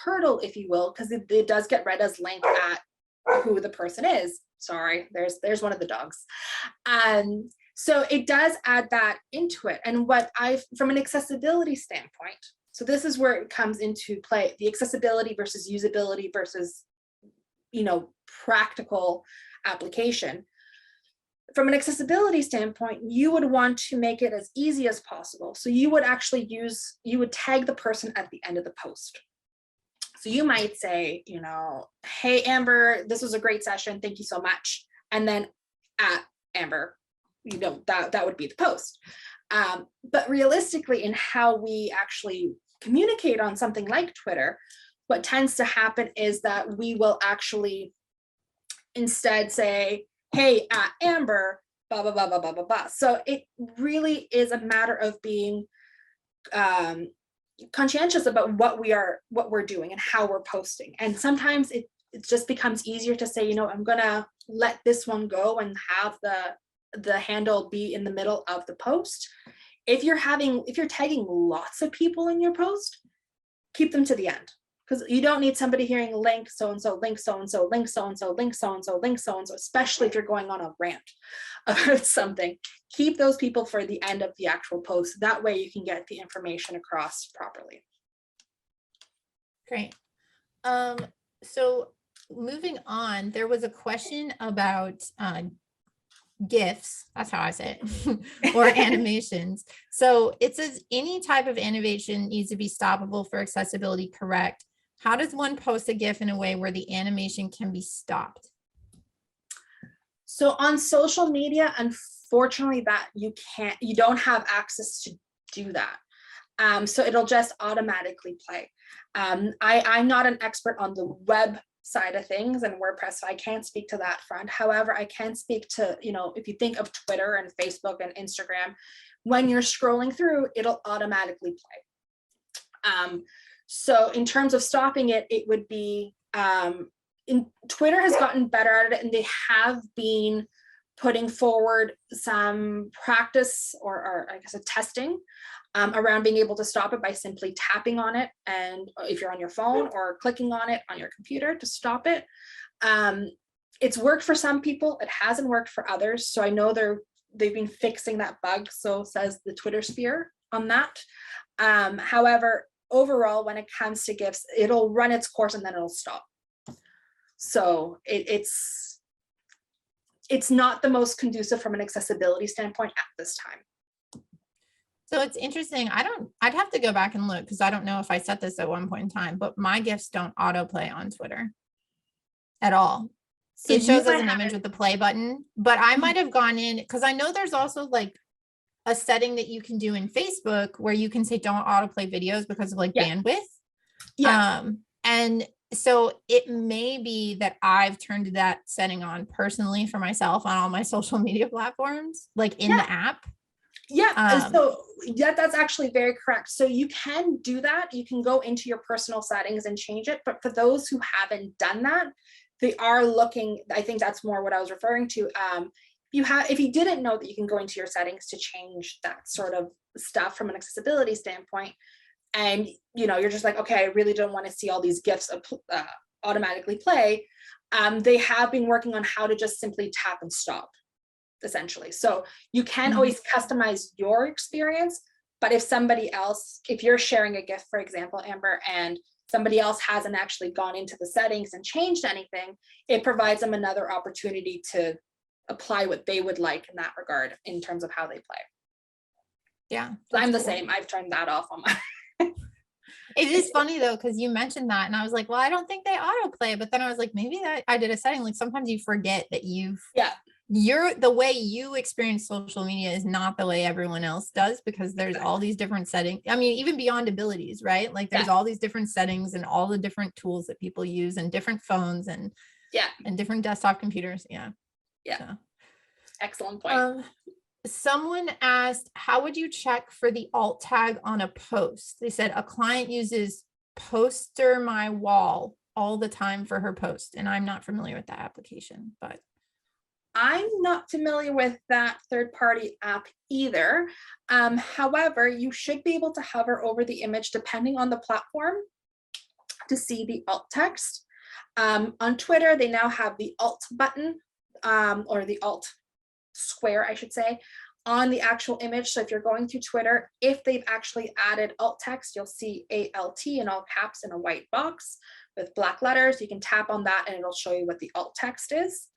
hurdle, if you will, because it does get read as linked at who the person is. Sorry, there's one of the dogs. So it does add that into it. And what from an accessibility standpoint, so this is where it comes into play, the accessibility versus usability versus, practical application. From an accessibility standpoint, you would want to make it as easy as possible. So you would actually you would tag the person at the end of the post. So you might say, hey, Amber, this was a great session. Thank you so much. And then at Amber, that would be the post. But realistically, in how we actually communicate on something like Twitter, what tends to happen is that we will actually instead say, hey, at Amber, blah, blah, blah, blah, blah, blah, blah. So it really is a matter of being conscientious about what we're doing and how we're posting. And sometimes it just becomes easier to say, I'm gonna let this one go and have the handle be in the middle of the post. If you're tagging lots of people in your post, keep them to the end. Because you don't need somebody hearing link so-and-so, link so-and-so, link so-and-so, link so-and-so, link so-and-so, especially if you're going on a rant about something. Keep those people for the end of the actual post. That way you can get the information across properly. Great. So moving on, there was a question about GIFs, that's how I say it, or animations. So it says any type of animation needs to be stoppable for accessibility, correct? How does one post a GIF in a way where the animation can be stopped? So on social media, unfortunately, that you don't have access to do that. So it'll just automatically play. I'm not an expert on the web side of things and WordPress, so I can't speak to that front. However, I can speak to, if you think of Twitter and Facebook and Instagram, when you're scrolling through, it'll automatically play. So in terms of stopping it, it would be, Twitter has gotten better at it, and they have been putting forward some practice or I guess a testing around being able to stop it by simply tapping on it, and if you're on your phone, or clicking on it on your computer to stop it. It's worked for some people, it hasn't worked for others. So I know they've been fixing that bug, so says the Twitter sphere on that. However, overall, when it comes to GIFs, it'll run its course and then it'll stop. So it's not the most conducive from an accessibility standpoint at this time. So it's interesting. I'd have to go back and look because I don't know if I set this at one point in time, but my GIFs don't autoplay on Twitter at all. So it shows as an image with the play button, but I might have gone in because I know there's also like a setting that you can do in Facebook where you can say don't autoplay videos because of like bandwidth. Yeah. And so it may be that I've turned that setting on personally for myself on all my social media platforms, like in the app. Yeah, so that's actually very correct. So you can do that. You can go into your personal settings and change it. But for those who haven't done that, they are looking, I think that's more what I was referring to. If you didn't know that you can go into your settings to change that sort of stuff from an accessibility standpoint, and you're just like, okay, I really don't want to see all these GIFs automatically play. They have been working on how to just simply tap and stop, essentially. So you can always customize your experience, but if you're sharing a GIF, for example, Amber, and somebody else hasn't actually gone into the settings and changed anything, it provides them another opportunity to apply what they would like in that regard in terms of how they play. Yeah. So I'm the same. I've turned that off on my. It is funny though, because you mentioned that and I was like, well, I don't think they autoplay, but then I was like, maybe that I did a setting. Like sometimes you forget that the way you experience social media is not the way everyone else does, because there's all these different settings. I mean, even beyond abilities, right? Like there's all these different settings and all the different tools that people use and different phones and different desktop computers. Yeah. So. Excellent point. Someone asked, how would you check for the alt tag on a post? They said a client uses poster my wall all the time for her post, and I'm not familiar with that application, but I'm not familiar with that third-party app either. However, you should be able to hover over the image depending on the platform to see the alt text. On Twitter, they now have the alt button, or the alt square, I should say, on the actual image. So if you're going through Twitter, if they've actually added alt text, you'll see ALT in all caps in a white box with black letters. You can tap on that and it'll show you what the alt text is.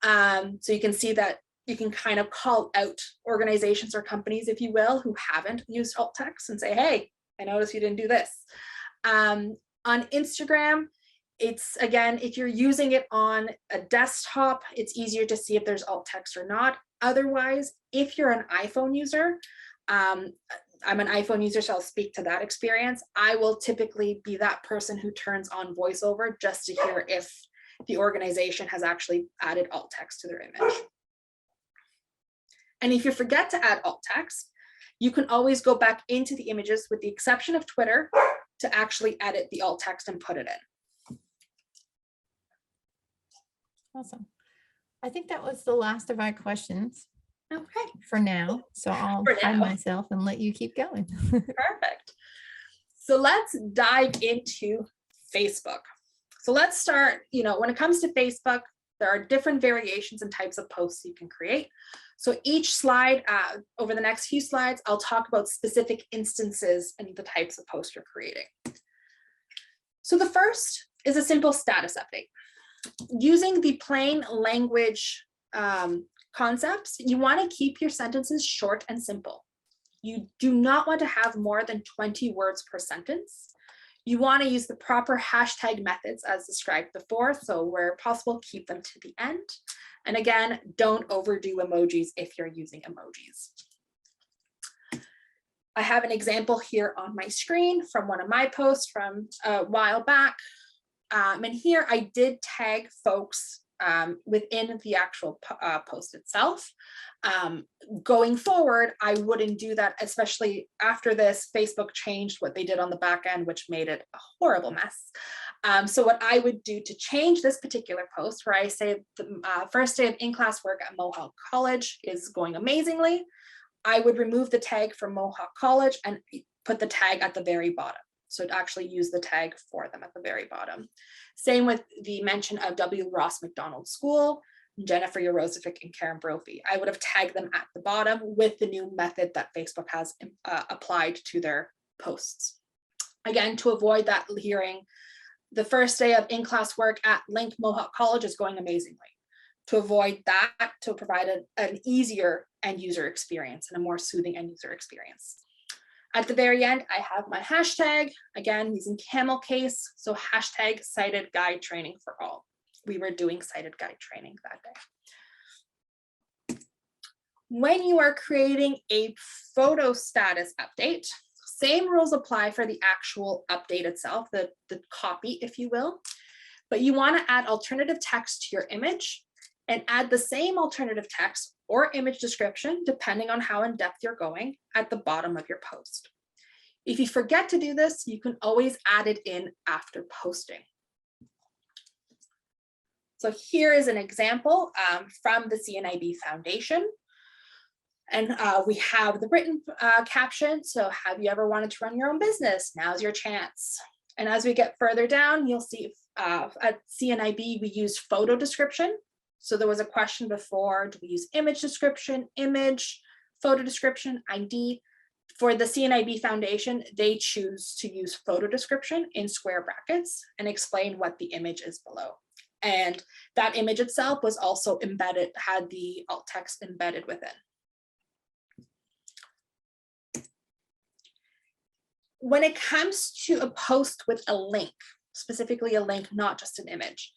So you can see that you can kind of call out organizations or companies, if you will, who haven't used alt text and say, hey, I noticed you didn't do this. On Instagram, it's, again, if you're using it on a desktop, it's easier to see if there's alt text or not. Otherwise, if you're an iPhone user, I'm an iPhone user, so I'll speak to that experience. I will typically be that person who turns on voiceover just to hear if the organization has actually added alt text to their image. And if you forget to add alt text, you can always go back into the images, with the exception of Twitter, to actually edit the alt text and put it in. awesome. I think that was the last of my questions Okay, for now. So I'll For hide now. myself and let you keep going. perfect. So let's dive into Facebook. So let's start, when it comes to Facebook, there are different variations and types of posts you can create. So each slide, over the next few slides, I'll talk about specific instances and the types of posts you're creating. So the first is a simple status update. Using the plain language concepts, you want to keep your sentences short and simple. You do not want to have more than 20 words per sentence. You want to use the proper hashtag methods as described before. So where possible, keep them to the end. And again, don't overdo emojis if you're using emojis. I have an example here on my screen from one of my posts from a while back. And here I did tag folks within the actual post itself. Going forward, I wouldn't do that, especially after this. Facebook changed what they did on the back end, which made it a horrible mess. So what I would do to change this particular post, where I say the first day of in-class work at Mohawk College is going amazingly, I would remove the tag from Mohawk College and put the tag at the very bottom. So to actually use the tag for them at the very bottom. Same with the mention of W. Ross McDonald School, Jennifer Yorozovic, and Karen Brophy. I would have tagged them at the bottom with the new method that Facebook has applied to their posts. Again, to avoid that hearing, the first day of in-class work at Link Mohawk College is going amazingly. To avoid that, to provide an easier end user experience and a more soothing end user experience. At the very end, I have my hashtag, again, using camel case. So hashtag cited guide training for all. We were doing cited guide training that day. When you are creating a photo status update, same rules apply for the actual update itself, the copy, if you will, but you want to add alternative text to your image and add the same alternative text or image description, depending on how in depth you're going, at the bottom of your post. If you forget to do this, you can always add it in after posting. So here is an example from the Cnib Foundation. And we have the written caption. So have you ever wanted to run your own business? Now's your chance. And as we get further down, you'll see at Cnib, we use photo description. So there was a question before, do we use image description, image, photo description, ID? For the Cnib Foundation, they choose to use photo description in square brackets and explain what the image is below. And that image itself was also embedded, had the alt text embedded within. When it comes to a post with a link, specifically a link, not just an image,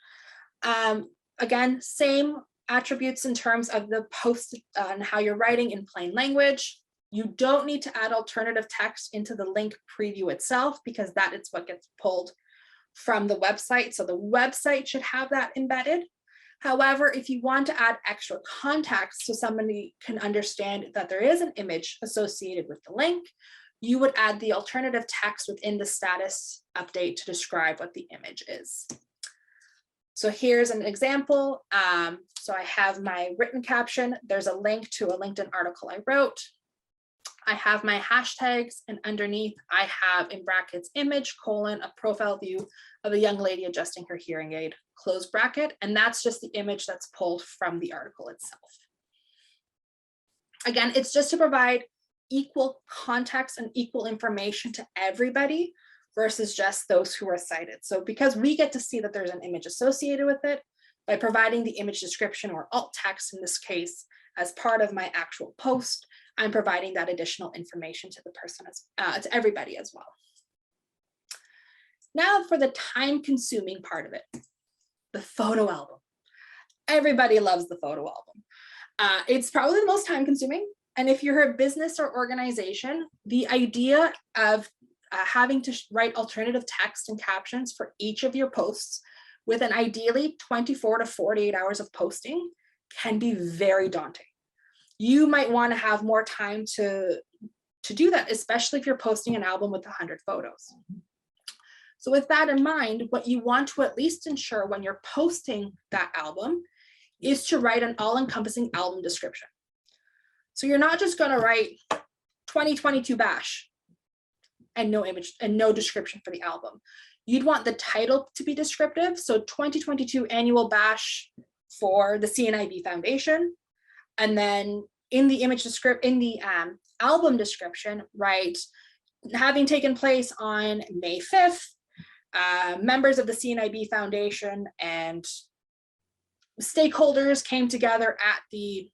again, same attributes in terms of the post and how you're writing in plain language. You don't need to add alternative text into the link preview itself, because that is what gets pulled from the website. So the website should have that embedded. However, if you want to add extra context so somebody can understand that there is an image associated with the link, you would add the alternative text within the status update to describe what the image is. So here's an example. So I have my written caption. There's a link to a LinkedIn article I wrote. I have my hashtags, and underneath I have in brackets image : a profile view of a young lady adjusting her hearing aid, close bracket. And that's just the image that's pulled from the article itself. Again, it's just to provide equal context and equal information to everybody versus just those who are cited. So because we get to see that there's an image associated with it, by providing the image description or alt text in this case as part of my actual post, I'm providing that additional information to the person, to everybody as well. Now for the time-consuming part of it, the photo album. Everybody loves the photo album. It's probably the most time-consuming. And if you're a business or organization, the idea of having to write alternative text and captions for each of your posts with an ideally 24 to 48 hours of posting can be very daunting. You might want to have more time to do that, especially if you're posting an album with 100 photos. So with that in mind, what you want to at least ensure when you're posting that album is to write an all-encompassing album description. So you're not just going to write 2022 bash and no image and no description for the album. You'd want the title to be descriptive. So 2022 annual bash for the Cnib Foundation. And then in the image description, in the album description, write having taken place on May 5th, members of the Cnib Foundation and stakeholders came together at the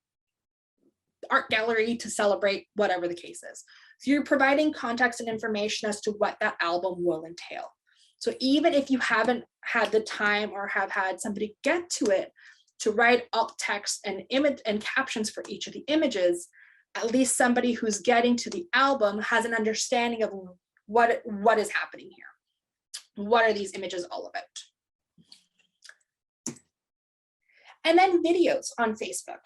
art gallery to celebrate whatever the case is. So you're providing context and information as to what that album will entail. So even if you haven't had the time or have had somebody get to it to write alt text and image and captions for each of the images, at least somebody who's getting to the album has an understanding of what is happening here. What are these images all about? And then videos on Facebook.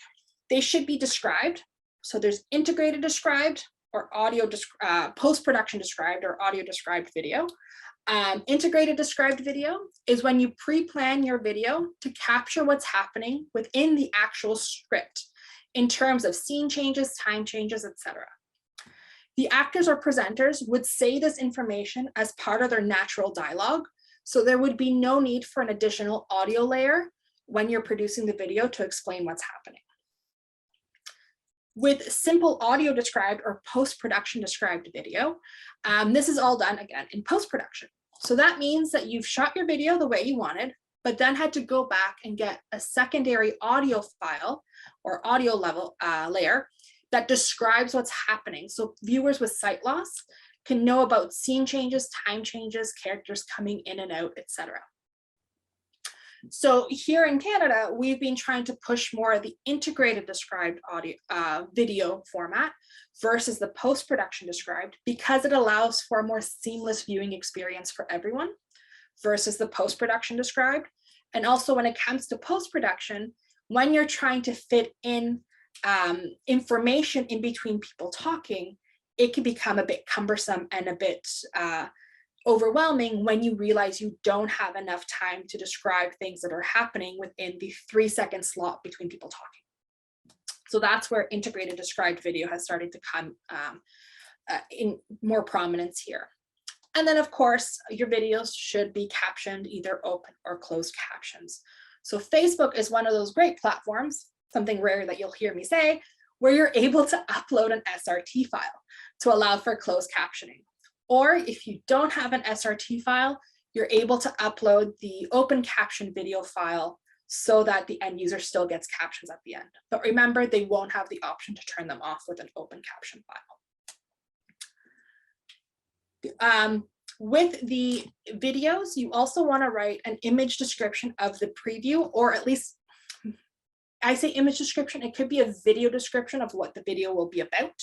They should be described. So there's integrated described or audio post-production described or audio described video. Integrated described video is when you pre-plan your video to capture what's happening within the actual script in terms of scene changes, time changes, etc. The actors or presenters would say this information as part of their natural dialogue, so there would be no need for an additional audio layer when you're producing the video to explain what's happening. With simple audio described or post-production described video, this is all done again in post-production. So that means that you've shot your video the way you wanted, but then had to go back and get a secondary audio file or audio level layer that describes what's happening. So viewers with sight loss can know about scene changes, time changes, characters coming in and out, etc. So here in Canada, we've been trying to push more of the integrated described audio video format versus the post-production described because it allows for a more seamless viewing experience for everyone versus the post-production described. And also when it comes to post-production, when you're trying to fit in information in between people talking, it can become a bit cumbersome and a bit overwhelming when you realize you don't have enough time to describe things that are happening within the 3-second slot between people talking. So that's where integrated described video has started to come in more prominence here. And then of course, your videos should be captioned either open or closed captions. So Facebook is one of those great platforms, something rare that you'll hear me say, where you're able to upload an SRT file to allow for closed captioning. Or if you don't have an SRT file, you're able to upload the open caption video file so that the end user still gets captions at the end. But remember, they won't have the option to turn them off with an open caption file. With the videos, you also want to write an image description of the preview, or at least, I say image description, it could be a video description of what the video will be about.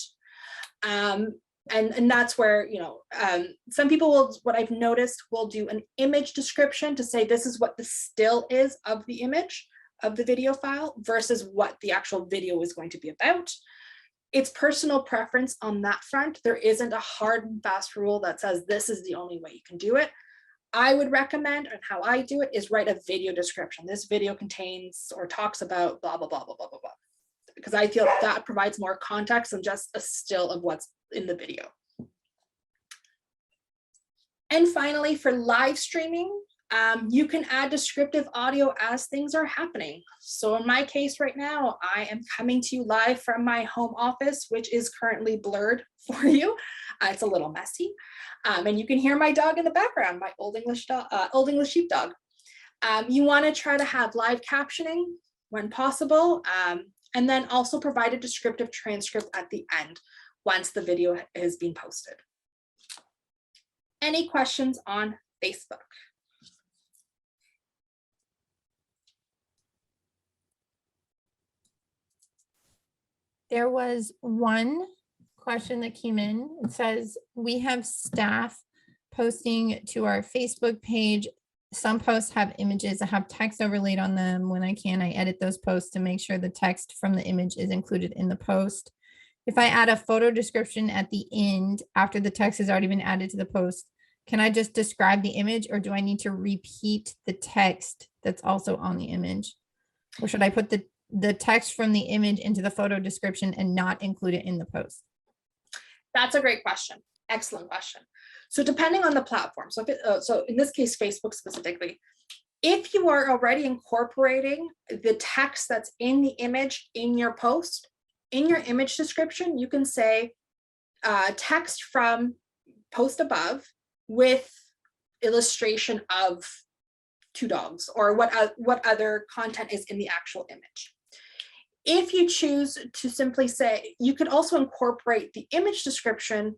And that's where, you know, some people will, what I've noticed, will do an image description to say this is what the still is of the image of the video file versus what the actual video is going to be about. It's personal preference on that front. There isn't a hard and fast rule that says this is the only way you can do it. I would recommend, and how I do it, is write a video description. This video contains or talks about blah, blah, blah, blah, blah, blah, blah. Because I feel that provides more context than just a still of what's in the video. And finally, for live streaming, you can add descriptive audio as things are happening. So in my case right now, I am coming to you live from my home office, which is currently blurred for you. It's a little messy. And you can hear my dog in the background, my Old English sheepdog. You want to try to have live captioning when possible, and then also provide a descriptive transcript at the end once the video has been posted. Any questions on Facebook? There was one question that came in. It says, we have staff posting to our Facebook page. Some posts have images that have text overlaid on them. When I can, I edit those posts to make sure the text from the image is included in the post. If I add a photo description at the end, after the text has already been added to the post, can I just describe the image, or do I need to repeat the text that's also on the image? Or should I put the text from the image into the photo description and not include it in the post? That's a great question. Excellent question. So depending on the platform, so so in this case, Facebook specifically, if you are already incorporating the text that's in the image in your post, in your image description, you can say text from post above with illustration of two dogs, or what other content is in the actual image. If you choose to simply say, you could also incorporate the image description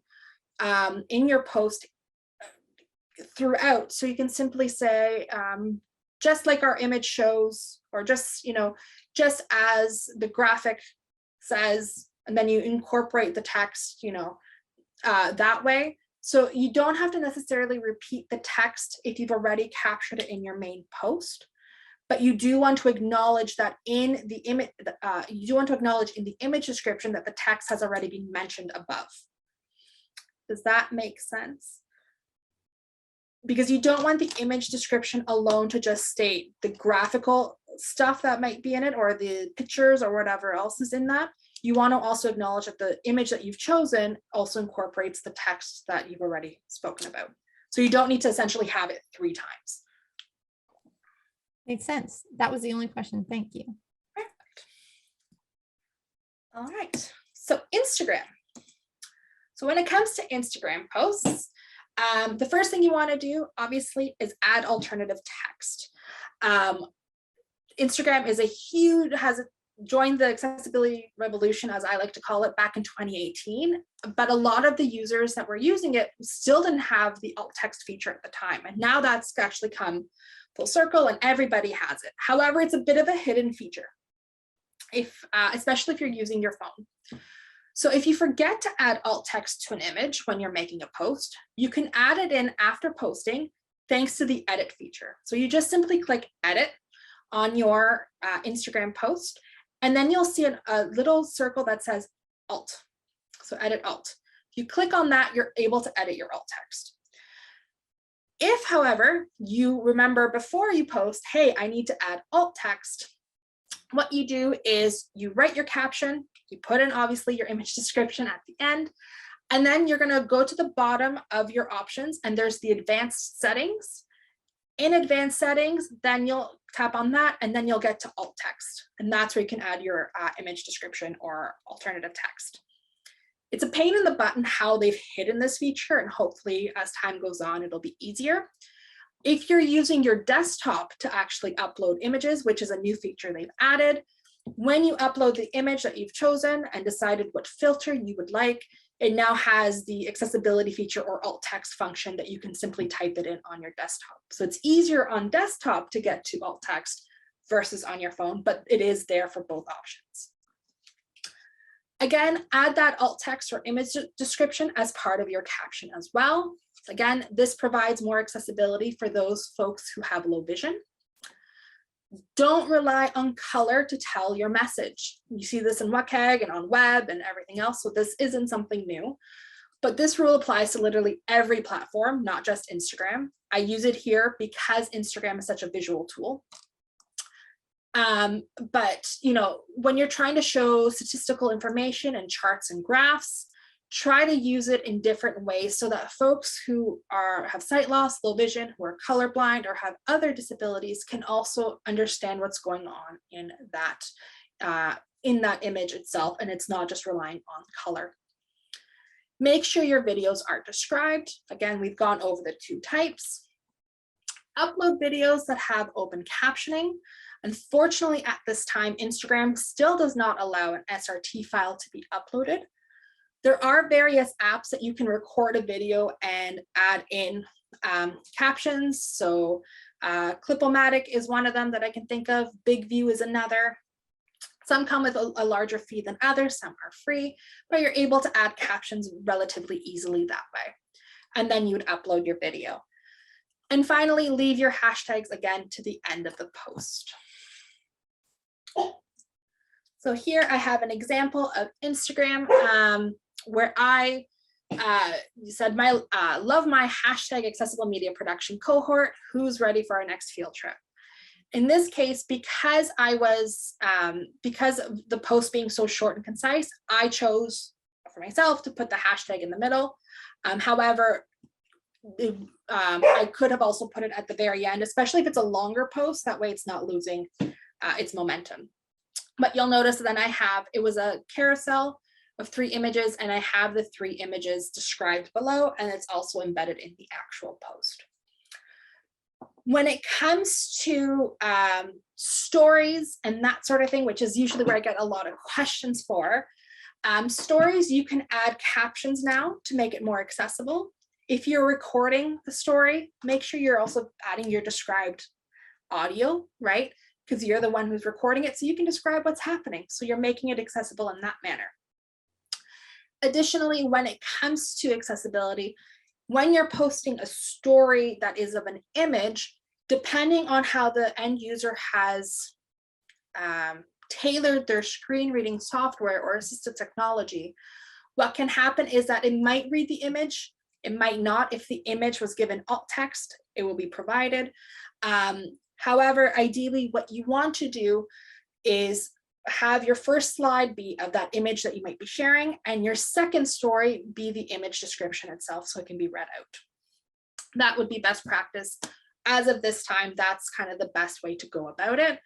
in your post throughout. So you can simply say, just like our image shows, or just, just as the graphic says, and then you incorporate the text, that way. So you don't have to necessarily repeat the text if you've already captured it in your main post, but you do want to acknowledge that in the image, you do want to acknowledge in the image description that the text has already been mentioned above. Does that make sense? Because you don't want the image description alone to just state the graphical stuff that might be in it, or the pictures, or whatever else is in that. You want to also acknowledge that the image that you've chosen also incorporates the text that you've already spoken about. So you don't need to essentially have it 3 times. Makes sense. That was the only question. Thank you. Perfect. All right. So Instagram. So when it comes to Instagram posts, the first thing you want to do, obviously, is add alternative text. Instagram is has joined the accessibility revolution, as I like to call it, back in 2018. But a lot of the users that were using it still didn't have the alt text feature at the time. And now that's actually come full circle and everybody has it. However, it's a bit of a hidden feature, especially if you're using your phone. So if you forget to add alt text to an image when you're making a post, you can add it in after posting thanks to the edit feature. So you just simply click edit on your Instagram post, and then you'll see a little circle that says alt. So edit alt. If you click on that, you're able to edit your alt text. If, however, you remember before you post, hey, I need to add alt text, what you do is you write your caption, you put in obviously your image description at the end, and then you're going to go to the bottom of your options, and there's the advanced settings. In advanced settings, then you'll tap on that, and then you'll get to alt text, and that's where you can add your image description or alternative text. It's a pain in the butt how they've hidden this feature, and hopefully as time goes on, it'll be easier. If you're using your desktop to actually upload images, which is a new feature they've added, when you upload the image that you've chosen and decided what filter you would like, it now has the accessibility feature or alt text function that you can simply type it in on your desktop. So it's easier on desktop to get to alt text versus on your phone, but it is there for both options. Again, add that alt text or image description as part of your caption as well. Again, this provides more accessibility for those folks who have low vision. Don't rely on color to tell your message. You see this in WCAG and on web and everything else, so this isn't something new. But this rule applies to literally every platform, not just Instagram. I use it here because Instagram is such a visual tool. But when you're trying to show statistical information and charts and graphs, try to use it in different ways so that folks who have sight loss, low vision, who are colorblind, or have other disabilities can also understand what's going on in that image itself, and it's not just relying on color. Make sure your videos are described. Again, we've gone over the two types. Upload videos that have open captioning. Unfortunately, at this time, Instagram still does not allow an SRT file to be uploaded. There are various apps that you can record a video and add in captions. So Clip-O-Matic is one of them that I can think of. Big View is another. Some come with a larger fee than others, some are free, but you're able to add captions relatively easily that way. And then you would upload your video. And finally, leave your hashtags again to the end of the post. So here I have an example of Instagram where I said, love my hashtag accessible media production cohort, who's ready for our next field trip? In this case, because of the post being so short and concise, I chose for myself to put the hashtag in the middle. However, I could have also put it at the very end, especially if it's a longer post, that way it's not losing its momentum. But you'll notice that then it was a carousel of 3 images, and I have the 3 images described below, and it's also embedded in the actual post. When it comes to stories and that sort of thing, which is usually where I get a lot of questions for, stories, you can add captions now to make it more accessible. If you're recording the story, make sure you're also adding your described audio, right? Because you're the one who's recording it, so you can describe what's happening. So you're making it accessible in that manner. Additionally, when it comes to accessibility, when you're posting a story that is of an image, depending on how the end user has tailored their screen reading software or assistive technology, what can happen is that it might read the image, it might not. If the image was given alt text, it will be provided. However, ideally, what you want to do is have your first slide be of that image that you might be sharing, and your second story be the image description itself, so it can be read out. That would be best practice. As of this time, that's kind of the best way to go about it.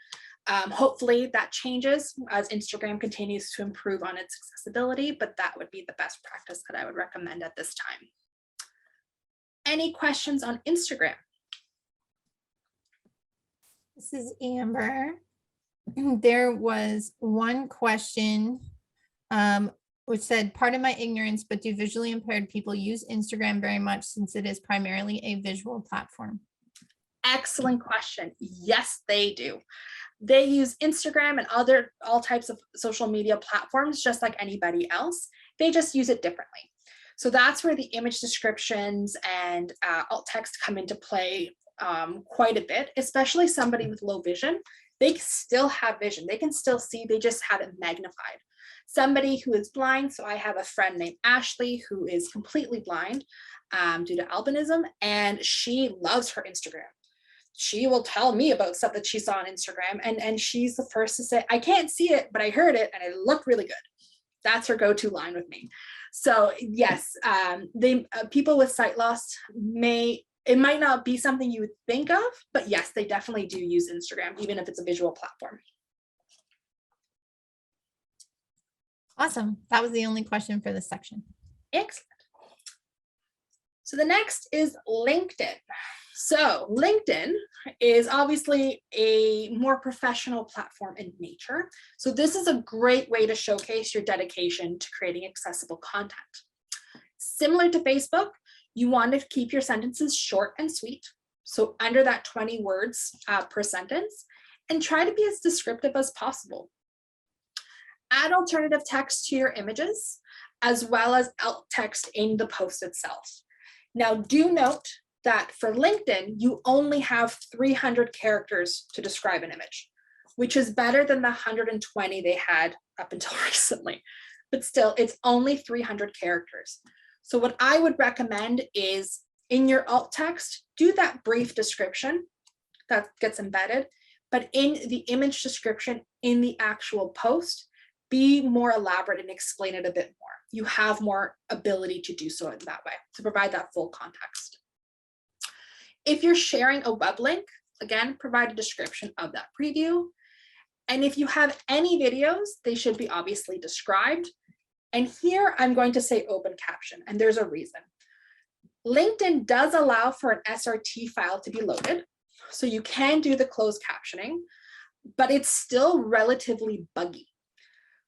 Hopefully that changes as Instagram continues to improve on its accessibility, but that would be the best practice that I would recommend at this time. Any questions on Instagram? This is Amber. There was one question which said, pardon my ignorance, but do visually impaired people use Instagram very much since it is primarily a visual platform? Excellent question. Yes, they do. They use Instagram and all types of social media platforms just like anybody else. They just use it differently. So that's where the image descriptions and alt text come into play quite a bit, especially somebody with low vision. They still have vision, they can still see, they just have it magnified. Somebody who is blind, so I have a friend named Ashley who is completely blind due to albinism, and she loves her Instagram. She will tell me about stuff that she saw on Instagram, and she's the first to say, I can't see it, but I heard it and it looked really good. That's her go-to line with me. So yes, people with sight loss it might not be something you would think of, but yes, they definitely do use Instagram, even if it's a visual platform. Awesome. That was the only question for this section. Excellent. So the next is LinkedIn. So LinkedIn is obviously a more professional platform in nature. So this is a great way to showcase your dedication to creating accessible content. Similar to Facebook, you want to keep your sentences short and sweet, so under that 20 words per sentence, and try to be as descriptive as possible. Add alternative text to your images, as well as alt text in the post itself. Now, do note that for LinkedIn, you only have 300 characters to describe an image, which is better than the 120 they had up until recently. But still, it's only 300 characters. So what I would recommend is in your alt text, do that brief description that gets embedded, but in the image description in the actual post, be more elaborate and explain it a bit more. You have more ability to do so in that way, to provide that full context. If you're sharing a web link, again, provide a description of that preview. And if you have any videos, they should be obviously described. And here I'm going to say open caption, and there's a reason. LinkedIn does allow for an SRT file to be loaded, so you can do the closed captioning, but it's still relatively buggy.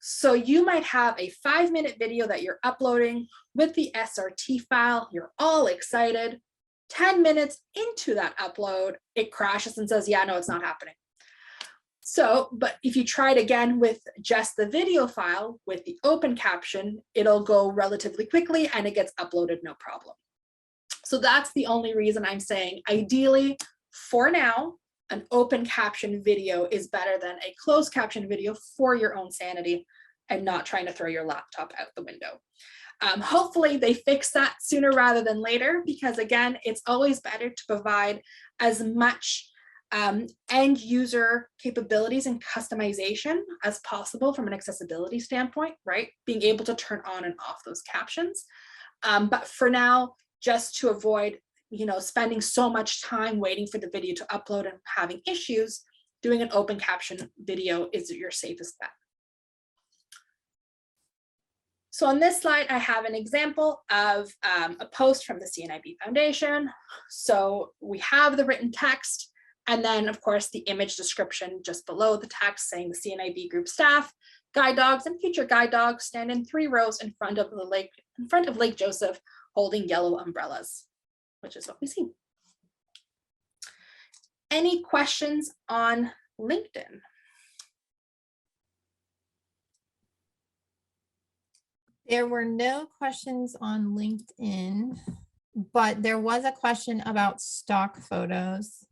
So you might have a 5-minute video that you're uploading with the SRT file, you're all excited. 10 minutes into that upload, it crashes and says, yeah, no, it's not happening. So, but if you try it again with just the video file with the open caption, it'll go relatively quickly and it gets uploaded no problem. So that's the only reason I'm saying, ideally, for now, an open caption video is better than a closed caption video for your own sanity and not trying to throw your laptop out the window. Hopefully they fix that sooner rather than later, because again, it's always better to provide as much end user capabilities and customization as possible from an accessibility standpoint, right? Being able to turn on and off those captions. But for now, just to avoid, spending so much time waiting for the video to upload and having issues, doing an open caption video is your safest bet. So on this slide, I have an example of a post from the Cnib Foundation. So we have the written text, and then of course the image description just below the text saying the Cnib group staff, guide dogs and future guide dogs stand in 3 rows in front of Lake Joseph holding yellow umbrellas, which is what we see. Any questions on LinkedIn? There were no questions on LinkedIn, but there was a question about stock photos.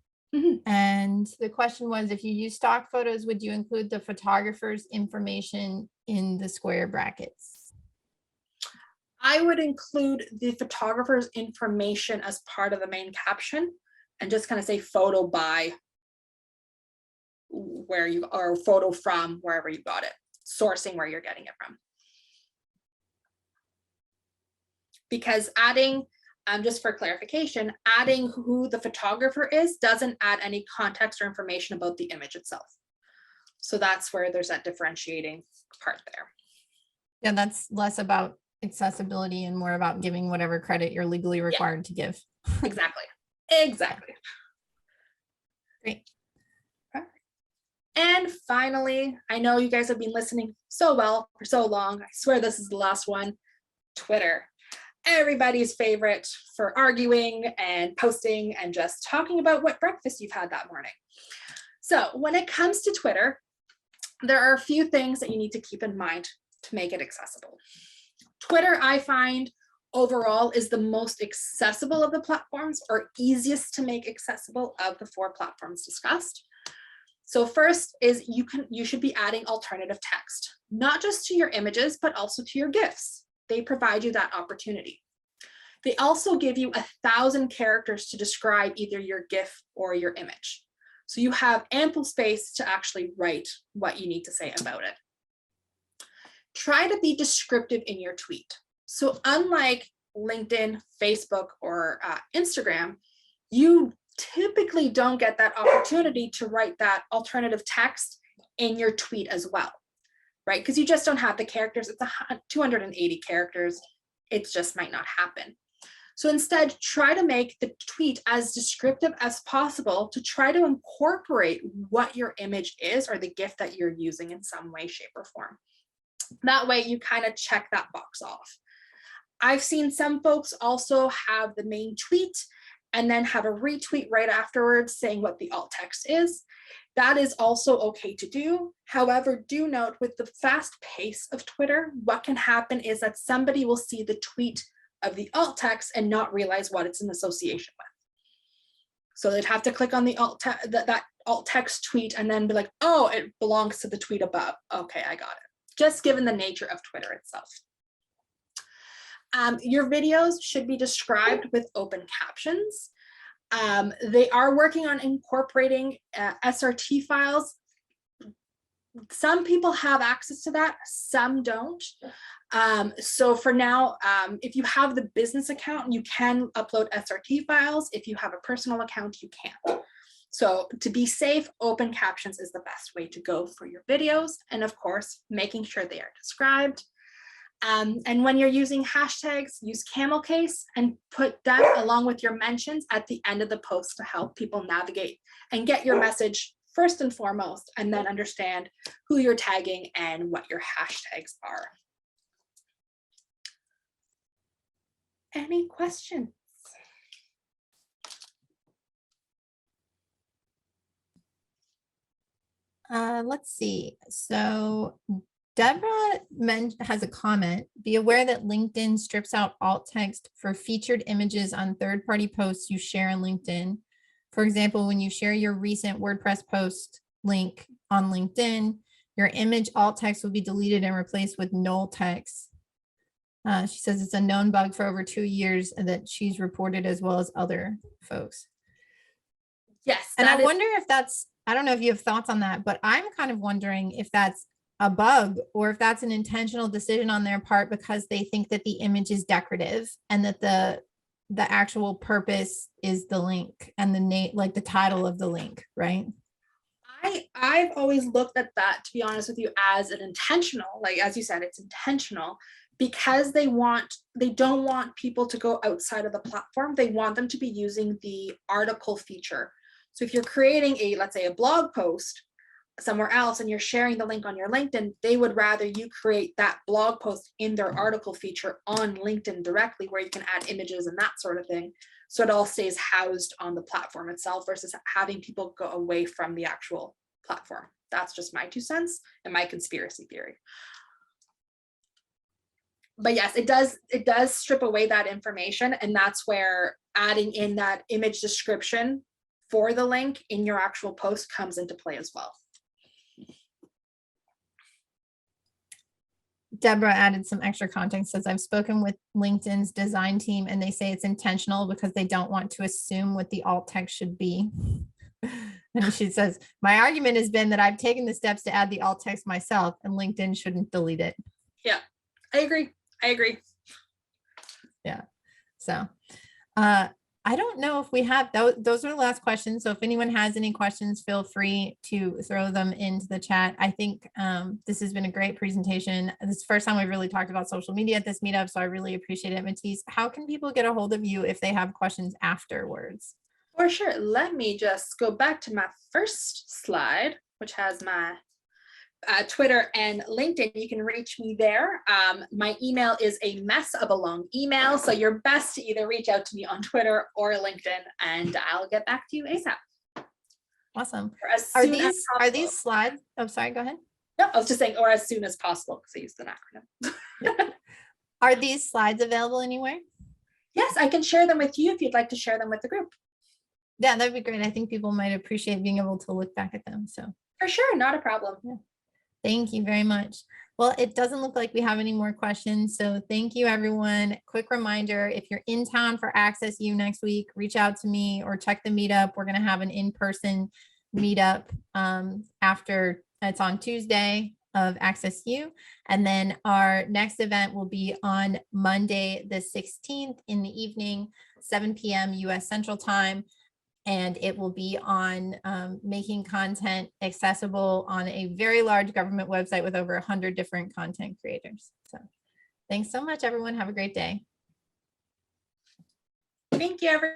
And the question was, if you use stock photos, would you include the photographer's information in the square brackets? I would include the photographer's information as part of the main caption and just kind of say photo by where you are, photo from wherever you got it, sourcing where you're getting it from. Because adding, just for clarification, adding who the photographer is doesn't add any context or information about the image itself. So that's where there's that differentiating part there. Yeah, that's less about accessibility and more about giving whatever credit you're legally required to give. Exactly. Exactly. Great. And finally, I know you guys have been listening so well for so long. I swear this is the last one. Twitter. Everybody's favorite for arguing and posting and just talking about what breakfast you've had that morning. So when it comes to Twitter, there are a few things that you need to keep in mind to make it accessible. Twitter, I find overall is the most accessible of the platforms, or easiest to make accessible of the 4 platforms discussed. So first is you should be adding alternative text, not just to your images, but also to your GIFs. They provide you that opportunity. They also give you 1,000 characters to describe either your GIF or your image. So you have ample space to actually write what you need to say about it. Try to be descriptive in your tweet. So unlike LinkedIn, Facebook, or Instagram, you typically don't get that opportunity to write that alternative text in your tweet as well. Right? Because you just don't have the characters. It's 280 characters. It just might not happen. So instead, try to make the tweet as descriptive as possible to try to incorporate what your image is or the GIF that you're using in some way, shape, or form. That way you kind of check that box off. I've seen some folks also have the main tweet and then have a retweet right afterwards saying what the alt text is. That is also okay to do. However, do note with the fast pace of Twitter, what can happen is that somebody will see the tweet of the alt text and not realize what it's in association with. So they'd have to click on the that alt text tweet and then be like, oh, it belongs to the tweet above. Okay, I got it. Just given the nature of Twitter itself. Your videos should be described with open captions. They are working on incorporating SRT files. Some people have access to that, some don't. So for now, if you have the business account, you can upload SRT files. If you have a personal account, you can't. So to be safe, open captions is the best way to go for your videos. And of course, making sure they are described. And when you're using hashtags, use camel case and put that along with your mentions at the end of the post to help people navigate and get your message first and foremost, and then understand who you're tagging and what your hashtags are. Any questions? Let's see. So Deborah has a comment. Be aware that LinkedIn strips out alt text for featured images on third-party posts you share on LinkedIn. For example, when you share your recent WordPress post link on LinkedIn, your image alt text will be deleted and replaced with null text. She says it's a known bug for over 2 years and that she's reported as well as other folks. Yes. And I wonder if that's, I don't know if you have thoughts on that, but I'm kind of wondering if that's a bug or if that's an intentional decision on their part because they think that the image is decorative and that the actual purpose is the link and the name, like the title of the link, right? I've always looked at that, to be honest with you, as an intentional, like, as you said, it's intentional because they don't want people to go outside of the platform. They want them to be using the article feature. So if you're creating let's say a blog post somewhere else and you're sharing the link on your LinkedIn, they would rather you create that blog post in their article feature on LinkedIn directly, where you can add images and that sort of thing. So it all stays housed on the platform itself versus having people go away from the actual platform. That's just my 2 cents and my conspiracy theory. But yes, it does strip away that information, and that's where adding in that image description for the link in your actual post comes into play as well. Deborah added some extra context, says I've spoken with LinkedIn's design team and they say it's intentional because they don't want to assume what the alt text should be. And she says, my argument has been that I've taken the steps to add the alt text myself and LinkedIn shouldn't delete it. Yeah, I agree. Yeah. So I don't know if we have those are the last questions. So if anyone has any questions, feel free to throw them into the chat. I think this has been a great presentation. This is the first time we've really talked about social media at this meetup, so I really appreciate it. Matisse, how can people get a hold of you if they have questions afterwards? For sure. Let me just go back to my first slide, which has my Twitter and LinkedIn. You can reach me there. My email is a mess of a long email, so you're best to either reach out to me on Twitter or LinkedIn, and I'll get back to you ASAP. Awesome. Are these slides? Oh, sorry, go ahead. No, I was just saying, or as soon as possible, because I used an acronym. Are these slides available anywhere? Yes, I can share them with you if you'd like to share them with the group. Yeah, that'd be great. I think people might appreciate being able to look back at them. So for sure, not a problem. Yeah. Thank you very much. Well, it doesn't look like we have any more questions. So thank you, everyone. Quick reminder, if you're in town for Access U next week, reach out to me or check the meetup. We're going to have an in-person meetup after it's on Tuesday of Access U. And then our next event will be on Monday, the 16th in the evening, 7 p.m. US Central Time. And it will be on making content accessible on a very large government website with over 100 different content creators. So thanks so much, everyone. Have a great day. Thank you, everyone.